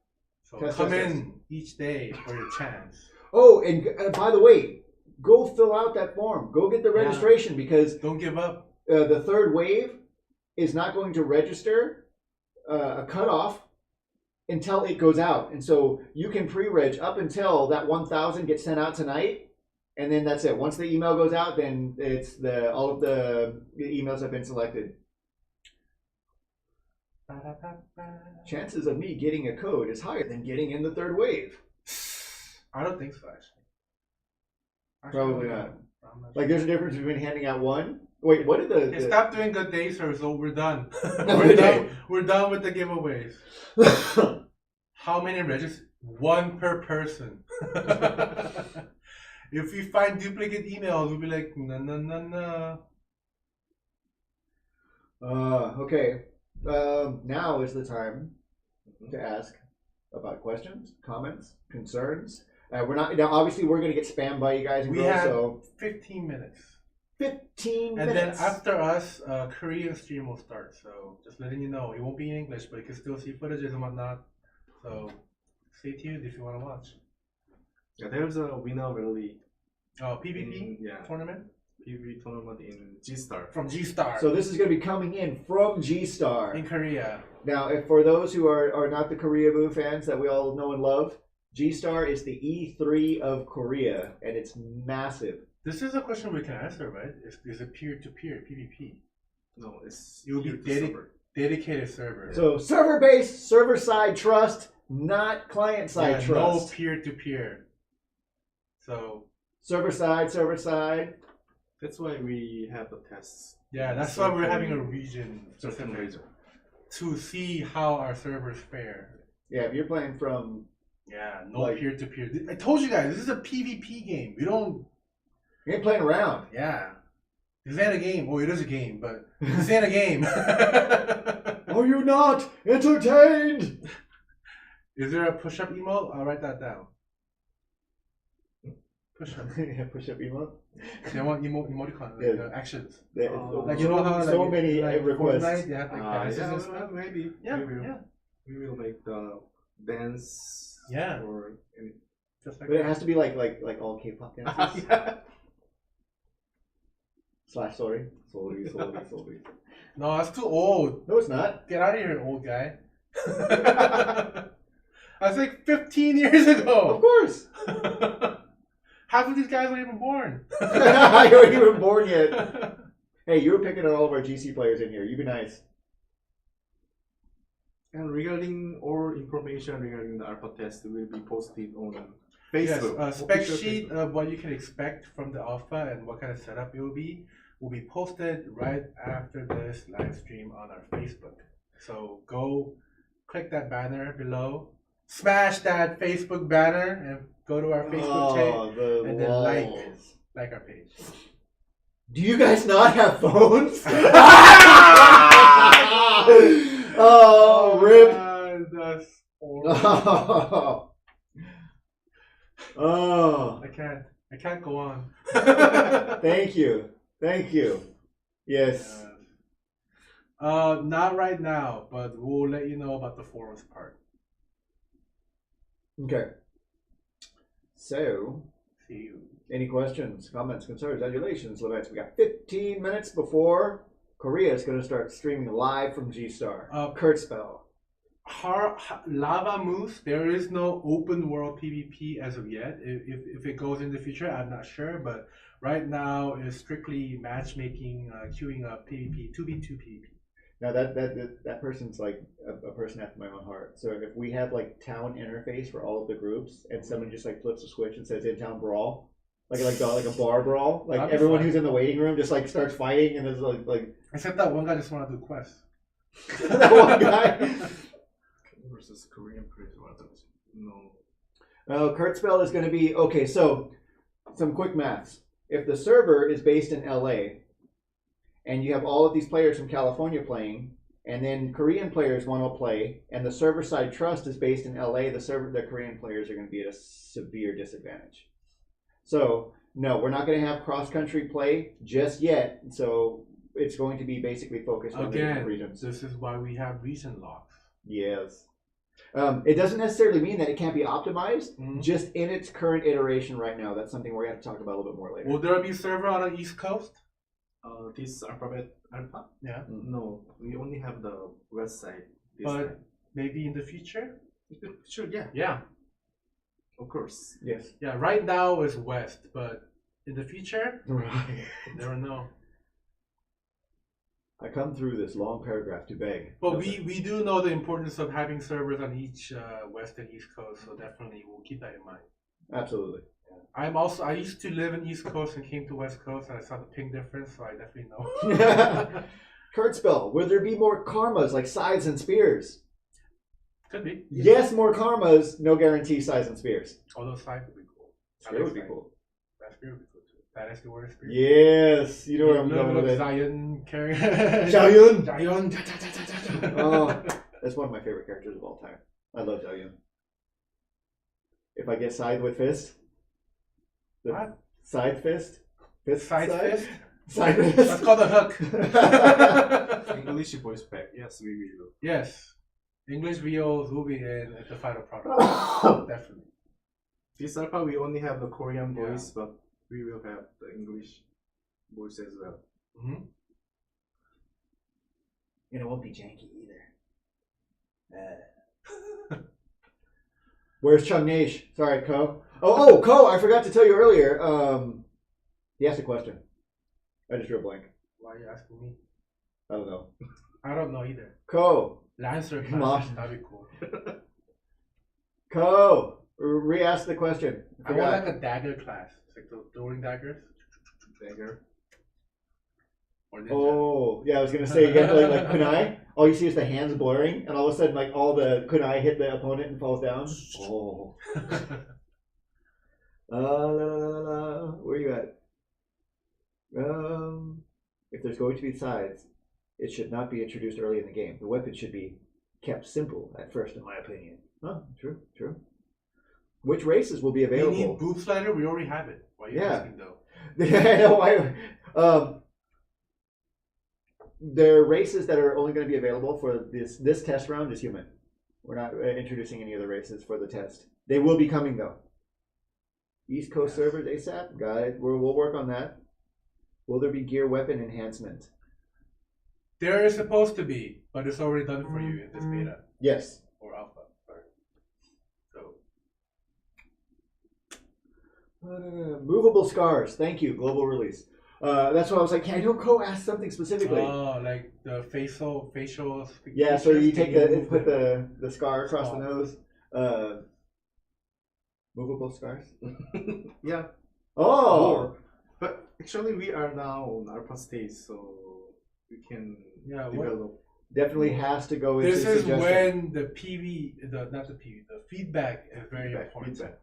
So Test, come test, in each day for your chance. Oh, and by the way, go fill out that form. Go get the Yeah. registration because Don't give up. the third wave is not going to register a cutoff until it goes out. And so you can pre-reg up until that 1,000 gets sent out tonight. And then that's it. Once the email goes out, then it's all of the emails have been selected. Chances of me getting a code is higher than getting in the third wave. I don't think so, actually. Probably I not. don't know. I'm not Like there's a difference between handing out one. Wait, what did Okay, stop doing good day, sir. So we're done. Okay. We're done with the giveaways. How many registers? One per person. If we find duplicate emails, we'll be like, no. Okay. Now is the time to ask about questions, comments, concerns. We're not now. Obviously, we're going to get spammed by you guys and We girls. have So 15 minutes. 15 And minutes. then after us, Korean stream will start. So just letting you know, it won't be in English, but you can still see footages and whatnot. So stay tuned if you want to watch. Yeah, there's a winner rally. PvP tournament PvP tournament in G-Star. from G-Star So this is going to be coming in from G-Star. in Korea. Now, if for those who are not the Korea Boo fans that we all know and love, G-Star is the E3 of Korea, and it's massive. This is a question we can answer, right? Is it peer-to-peer PvP? No, it's It will be dedicated server. So server-based, server-side trust, not client-side no trust. peer-to-peer. So Server-side. That's why we have the tests. yeah, that's why we're having a region certain region. to see how our servers fare. Yeah, if you're playing from, Yeah, no Like- peer-to-peer. I told you guys, this is a PvP game. We don't. you ain't playing around. Yeah. This ain't a game. Oh, it is a game, but this ain't a game. Are you not entertained? Is there a push-up emote? I'll write that down. Push-up. Yeah, push up emote. They want emoticon, like Yeah. actions. Oh. Like you know how so like, many like requests. Fortnite, they have like dances yeah, and stuff. maybe. Yeah, we will. yeah, We will make the dance. Yeah. Or any. just like But it that. has to be like all K-pop dances. Yeah. Slash sorry. Sorry. No, that's too old. No, it's not. Get out of here, old guy. That's like 15 years Of ago. course. Half of these guys weren't even born. You weren't even born yet. Hey, you were picking on all of our GC players in here. You be nice. And regarding all information regarding the alpha test will be posted on Yes, Facebook. a spec official sheet Facebook. of what you can expect from the alpha and what kind of setup it will be posted right after this live stream on our Facebook. So go click that banner below, smash that Facebook banner, and go to our Facebook page, the and then walls. like our page. Do you guys not have phones? Oh, rip. God, that's horrible. Oh, I can't go on. thank you. Yes. Not right now, but we'll let you know about the forums part. Okay. So, See you. any questions, comments, concerns, adulations, Levettes? We got 15 minutes before Korea is going to start streaming live from G-Star. Kurtzspell. Lava Moose, there is no open world PvP as of yet. If it goes in the future, I'm not sure, but right now it's strictly matchmaking, queuing up PvP, 2v2 PvP. Now that person's like a person after my own heart. So if we have like town interface for all of the groups, and someone just like flips a switch and says in town brawl, like a bar brawl, like That'd be everyone fun. who's in the waiting room just like starts fighting, and there's like Except that one guy just wanted to do quests. that one guy. Versus Korean prisoners. No. Kurtzspell is going to be okay. So some quick maths. If the server is based in LA, and you have all of these players from California playing, and then Korean players want to play, and the server side trust is based in LA, the Korean players are going to be at a severe disadvantage. So no, we're not going to have cross country play just yet. So it's going to be basically focused on the different Again, regions. this is why we have region locks. Yes. It doesn't necessarily mean that it can't be optimized. Mhm. Just in its current iteration right now. That's something we're going to have to talk about a little bit more later. Will there be server on the East Coast? This alphabet alpha? Yeah. No, we only have the west side. This But time. maybe in the future? Sure, yeah, Yeah. of course. Yes. Yeah, right now it's west, but in the future, Right. you never know. I come through this long paragraph to beg. But we do know the importance of having servers on each west and east coast, so definitely we'll keep that in mind. Absolutely. I used to live in East Coast and came to West Coast, and I saw the ping difference, so I definitely know. Kurtzspell, will there be more karmas like scythes and spears? Could be. Yes, more karmas, no guarantee scythes and spears. Although side would be cool. Spear would be cool. That spear would be cool too. That is the word spear. Yes, you know where I'm A little going bit with of it. Zion carrying. Xiaoyun! Zion. Oh, that's one of my favorite characters of all time. I love Xiaoyun. If I get scythe with fist, the What? scythe fist, fist Side scythe? fist? Side fist. That's called a hook. English voice pack. Yes, we will. Yes. English VOs will be in at the final product. Definitely. This alpha we only have the Korean Yeah. voice, but we will have the English voice as well. Mm-hmm. And it won't be janky either. Where's Chung Nish? Sorry, Ko. Oh, Ko, I forgot to tell you earlier. He asked a question. I just drew a blank. Why are you asking me? I don't know. I don't know either. Ko, Lancer Come class, on. that'd be cool. Ko, re-ask the question. I I want forgot. like a dagger class. It's like the throwing daggers. Dagger. or ninja. Oh, yeah, I was gonna say you get like kunai. All you see is the hands blurring, and all of a sudden, like all the kunai hit the opponent and falls down. Oh. Where are you at? If there's going to be sides, it should not be introduced early in the game. The weapon should be kept simple at first, in my opinion. Huh? True. Which races will be We available? need Boob Slider. We already have it. Why are you Yeah. asking though? I know why. There are races that are only going to be available for this test round is human. We're not introducing any other races for the test. They will be coming though. East Coast servers ASAP, got it. We'll work on that. Will there be gear weapon enhancement? There is supposed to be, but it's already done for you in this beta Yes. or alpha. Sorry. So Movable scars. Thank you. Global release. That's why I was like, can I don't go ask something specifically? oh, like the facial. Yeah, so you take move put them. the scar across the Oh. nose. Movable scars. Yeah. Oh, More. But actually, we are now on alpha stage, so we can Yeah, what? develop. definitely has to go into This is suggestion. when the the feedback is very Feedback, important. feedback.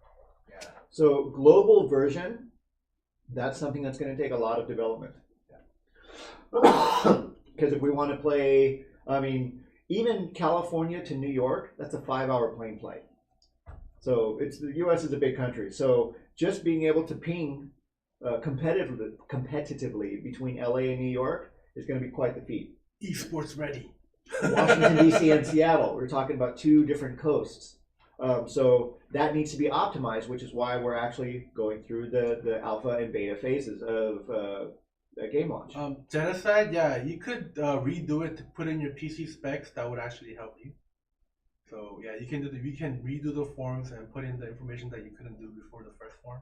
Yeah. So global version, that's something that's going to take a lot of development. Because if we want to play, I mean, even California to New York, that's a 5-hour plane flight. So it's the U.S. is a big country. So just being able to ping competitively between LA and New York is going to be quite the feat. Esports ready. Washington D.C. and Seattle. We're talking about 2 different coasts. So that needs to be optimized, which is why we're actually going through the alpha and beta phases of a game launch. Genocide, yeah, you could redo it to put in your PC specs. That would actually help you. So yeah, you can redo the forms and put in the information that you couldn't do before the first form.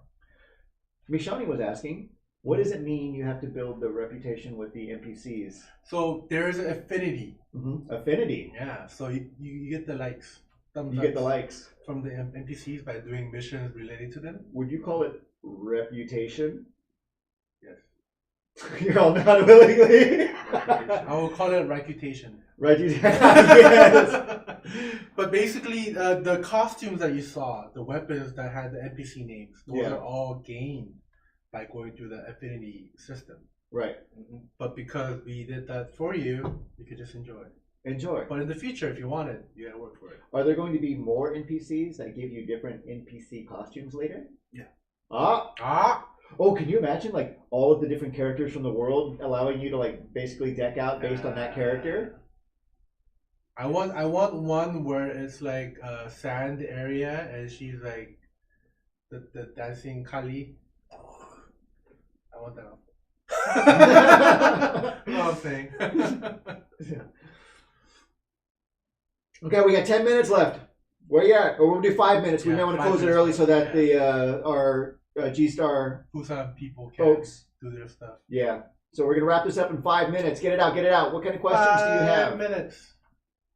Mishani was asking, what does it mean you have to build the reputation with the NPCs? So there's an affinity. Affinity. Yeah, so you get the likes. Thumbs You get the ups likes. from the NPCs by doing missions related to them. Would you call it reputation? Yes. You're all not willingly. I will call it reputation. Reputation. Yes. But basically, the costumes that you saw, the weapons that had the NPC names, those Yeah. are all gained by going through the affinity system. Right. But because we did that for you, you could just enjoy it. Enjoy. But in the future, if you want it, you gotta work for it. Are there going to be more NPCs that give you different NPC costumes later? Yeah. Ah! Oh, can you imagine like all of the different characters from the world allowing you to like basically deck out based on that character? I want one where it's like a sand area and she's like the dancing Kali. I want that one. You know what I'm saying? Okay, we got 10 minutes left. Where you at? Or we'll do 5 minutes. We Yeah, may want to 5 close it minutes. early so that Yeah. our G-Star Busan people can folks. do their stuff. Yeah. So we're gonna wrap this up in 5 minutes. Get it out. Get it out. What kind of questions do you 5 have? minutes.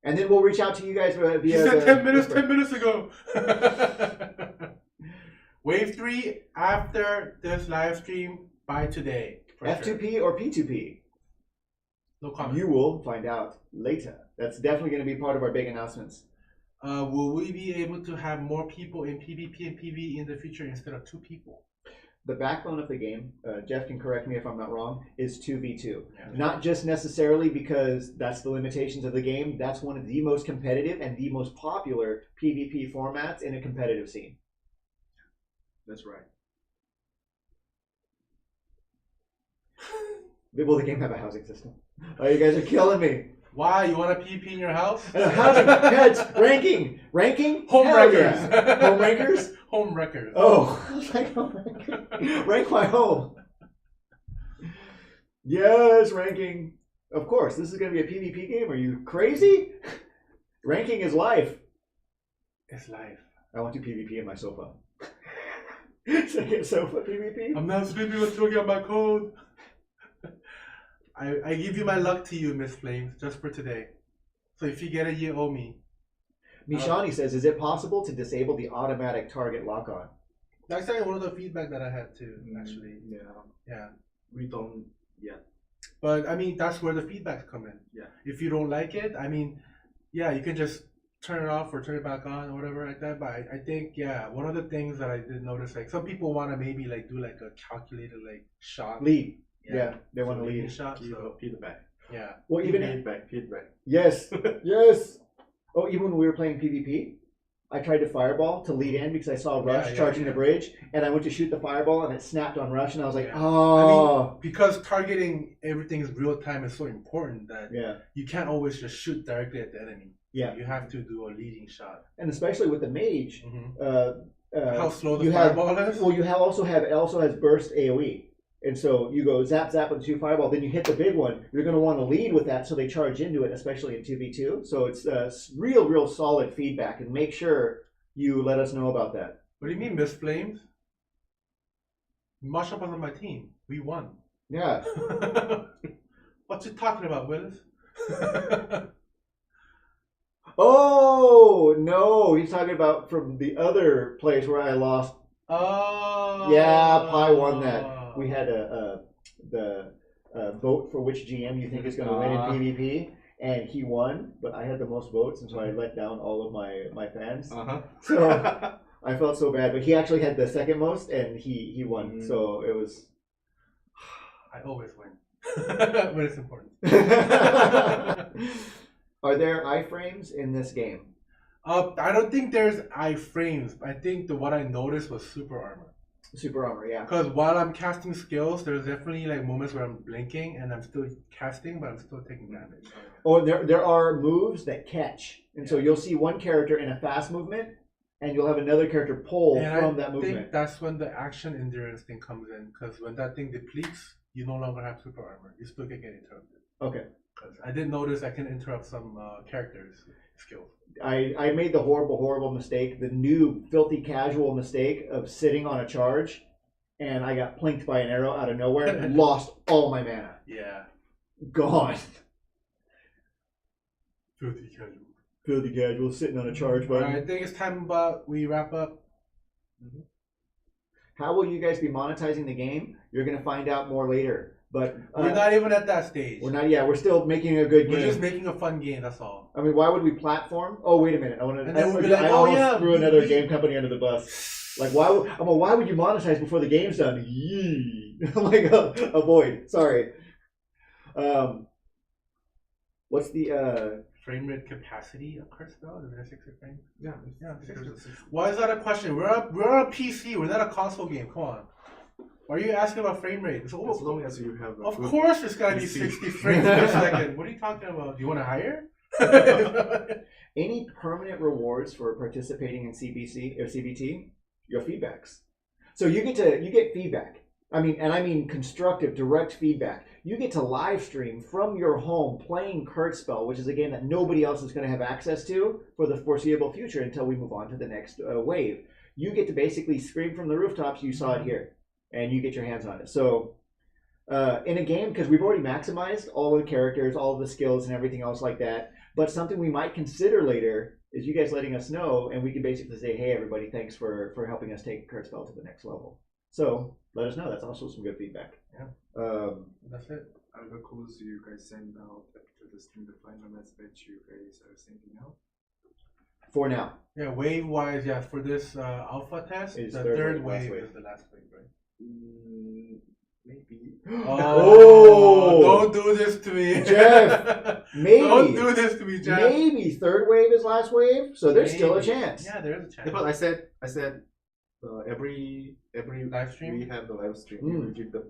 And then we'll reach out to you guys via. You said the- 10 minutes 10 minutes ago. Wave 3 after this live stream by today. for F2P sure. or P2P? No comment. You will find out later. That's definitely going to be part of our big announcements. Will we be able to have more people in PvP and PvE in the future instead of 2 people? The backbone of the game, Jeff can correct me if I'm not wrong, is 2v2. Yeah. Not just necessarily because that's the limitations of the game. That's one of the most competitive and the most popular PvP formats in a competitive scene. That's right. Will the game have a housing system? Oh, you guys are killing me. Why? You want a PvP in your house? Housing, yeah, it's ranking? Home Hell wreckers. yeah. Home rankers? Home wreckers. Oh, I was like, home ranker. Rank my home. Yes, ranking. Of course, this is going to be a PvP game. Are you crazy? Ranking is life. It's life. I want to PvP in my sofa. Second sofa PvP? I'm not sleeping until I get my code. I give you my luck to you, Miss Flames, just for today. So if you get it, you owe me. Mishani says, is it possible to disable the automatic target lock-on? That's actually one of the feedback that I had too, actually. Yeah. Yeah. We don't yet. But I mean, that's where the feedbacks come in. Yeah. If you don't like it, I mean, yeah, you can just turn it off or turn it back on or whatever like that. But I think, yeah, one of the things that I did notice, like some people want to maybe like do like a calculated like shot. Lead. Yeah, they So want to leading lead. shot. Give So feedback. yeah. Well, even Feedback. yes, yes. Oh, even when we were playing PvP, I tried to fireball to lead in because I saw Rush Yeah, charging yeah. the bridge, and I went to shoot the fireball, and it snapped on Rush, and I was like, Yeah. oh, Because targeting everything is real time is so important that yeah, you can't always just shoot directly at the enemy. yeah, You have to do a leading shot. and especially with the mage, How slow the you have fireball is? well, you have it also has burst AOE. And so you go zap zap with the 2 fireball, then you hit the big one. You're going to want to lead with that so they charge into it, especially in 2v2. So it's real solid feedback, and make sure you let us know about that. What do you mean, Miss Flames? Masha was on my team. We won. Yeah. What you talking about, Willis? Oh no, he's talking about from the other place where I lost. Oh. Yeah, Pi won that. We had the vote for which GM you think is going to win in PvP, and he won, but I had the most votes, and so I let down all of my fans. So I felt so bad, but he actually had the second most, and he won. So it was. I always win, but it's important. Are there iframes in this game? I don't think there's iframes. I think what I noticed was super armor. Super armor, yeah. Because while I'm casting skills, there's definitely like moments where I'm blinking and I'm still casting, but I'm still taking damage. Or there are moves that catch, and so you'll see one character in a fast movement, and you'll have another character pull And from I that think movement. that's when the action endurance thing comes in. Because when that thing depletes, you no longer have super armor. You still can get interrupted. Okay. 'Cause I did notice I can interrupt some characters' skills. I made the horrible mistake, the new filthy casual mistake of sitting on a charge, and I got plinked by an arrow out of nowhere and lost all my mana. Yeah. Gone. Filthy casual. Filthy casual sitting on a charge Alright, button. I think it's time about we wrap up. How will you guys be monetizing the game? You're gonna find out more later. But We're not even at that stage. We're not. Yeah, we're still making a good We're game. just making a fun game, that's all. I mean, why would we platform? Oh, wait a minute. I want to. And then we'll be I like, oh, almost yeah, threw another game company under the bus. Like, why would you monetize before the game's done? Yee. Like, avoid. Sorry. What's the Frame rate capacity of Carspell? Is there 60 frames? Yeah. Yeah, 60. Why is that a question? We're on a PC. We're not a console game. Come on. Why are you asking about frame rate? As long as you have a Of good course it's gotta be PC. 60 frames per second. What are you talking about? Do you want to hire? any permanent rewards for participating in CBC or CBT? Your feedbacks. So you get feedback. I mean constructive, direct feedback. You get to live stream from your home playing Kurtspell, which is a game that nobody else is going to have access to for the foreseeable future until we move on to the next wave. You get to basically scream from the rooftops, you saw it here, and you get your hands on it. So in a game, because we've already maximized all of the characters, all of the skills and everything else like that, but something we might consider later is you guys letting us know, and we can basically say, hey, everybody, thanks for helping us take Kurtspell to the next level. So let us know. That's also some good feedback. Yeah. That's it. Articles you guys send out after the stream, the final message you guys are sending out. For now. Yeah, wave wise, yeah, for this alpha test, Is the third third wave, last wave wave. is the last wave, right? maybe. Oh! Don't do this to me. Jeff, maybe. Don't do this to me, Jeff. Maybe third wave is last wave, so there's still a Maybe. chance. Yeah, there is a chance. But I said every Live stream? we have the live stream. Mm. We give the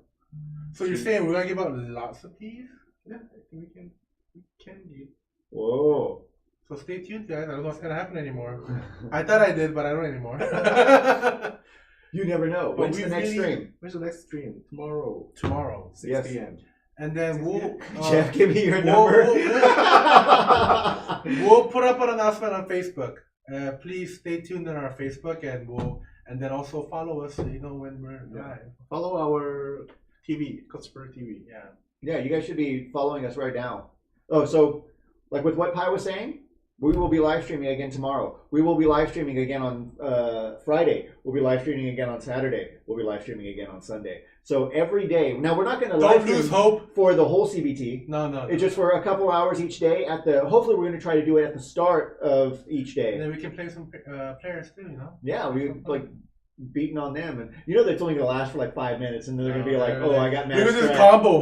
So you're saying we're gonna give out lots of these? I think we can give. Whoa. So stay tuned, guys. I don't know what's gonna happen anymore. I thought I did, but I don't anymore. You never know. But When's we the next really- stream? When's the next stream? Tomorrow, Tomorrow. 6 Yes. p.m. And then we'll Jeff, give me your we'll- number. we'll put up an announcement on Facebook. Please stay tuned on our Facebook, and then also follow us so you know when we're live. Follow our TV, Cutsper TV. Yeah. Yeah, you guys should be following us right now. Oh, so like with what Pi was saying, We will be live streaming again tomorrow. We will be live streaming again on Friday. We'll be live streaming again on Saturday. We'll be live streaming again on Sunday. So every day. Now we're not going to live Don't lose stream hope. for the whole CBT. No. It's just for a couple hours each day. Hopefully we're going to try to do it at the start of each day. And then we can play some players too, you know? Yeah, we like beating on them, and you know that's only going to last for like 5 minutes, and then they're going to be like, "Oh, I got Look at this matched." combo.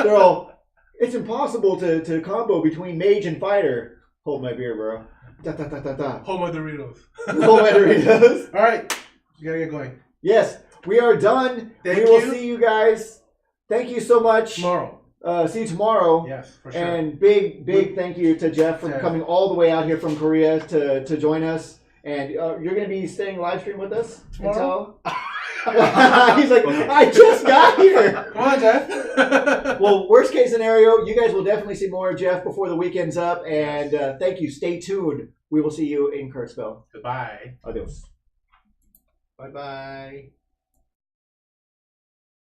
They're all. It's impossible to combo between mage and fighter. Hold my beer, bro. Da da da da da. Homo Doritos. Hold my Doritos. All right, we gotta get going. Yes, we are done. Thank we will you. see you guys. Thank you so much. Tomorrow. See you tomorrow. Yes, for sure. And big thank you to Jeff for Jeff. coming all the way out here from Korea to join us. And you're going to be staying live stream with us Tomorrow? until... He's like, I just got here. Come on, Jeff. Well, worst case scenario, you guys will definitely see more of Jeff before the weekend's up. And thank you. Stay tuned. We will see you in Kurtzville. Goodbye. Adios. Bye-bye.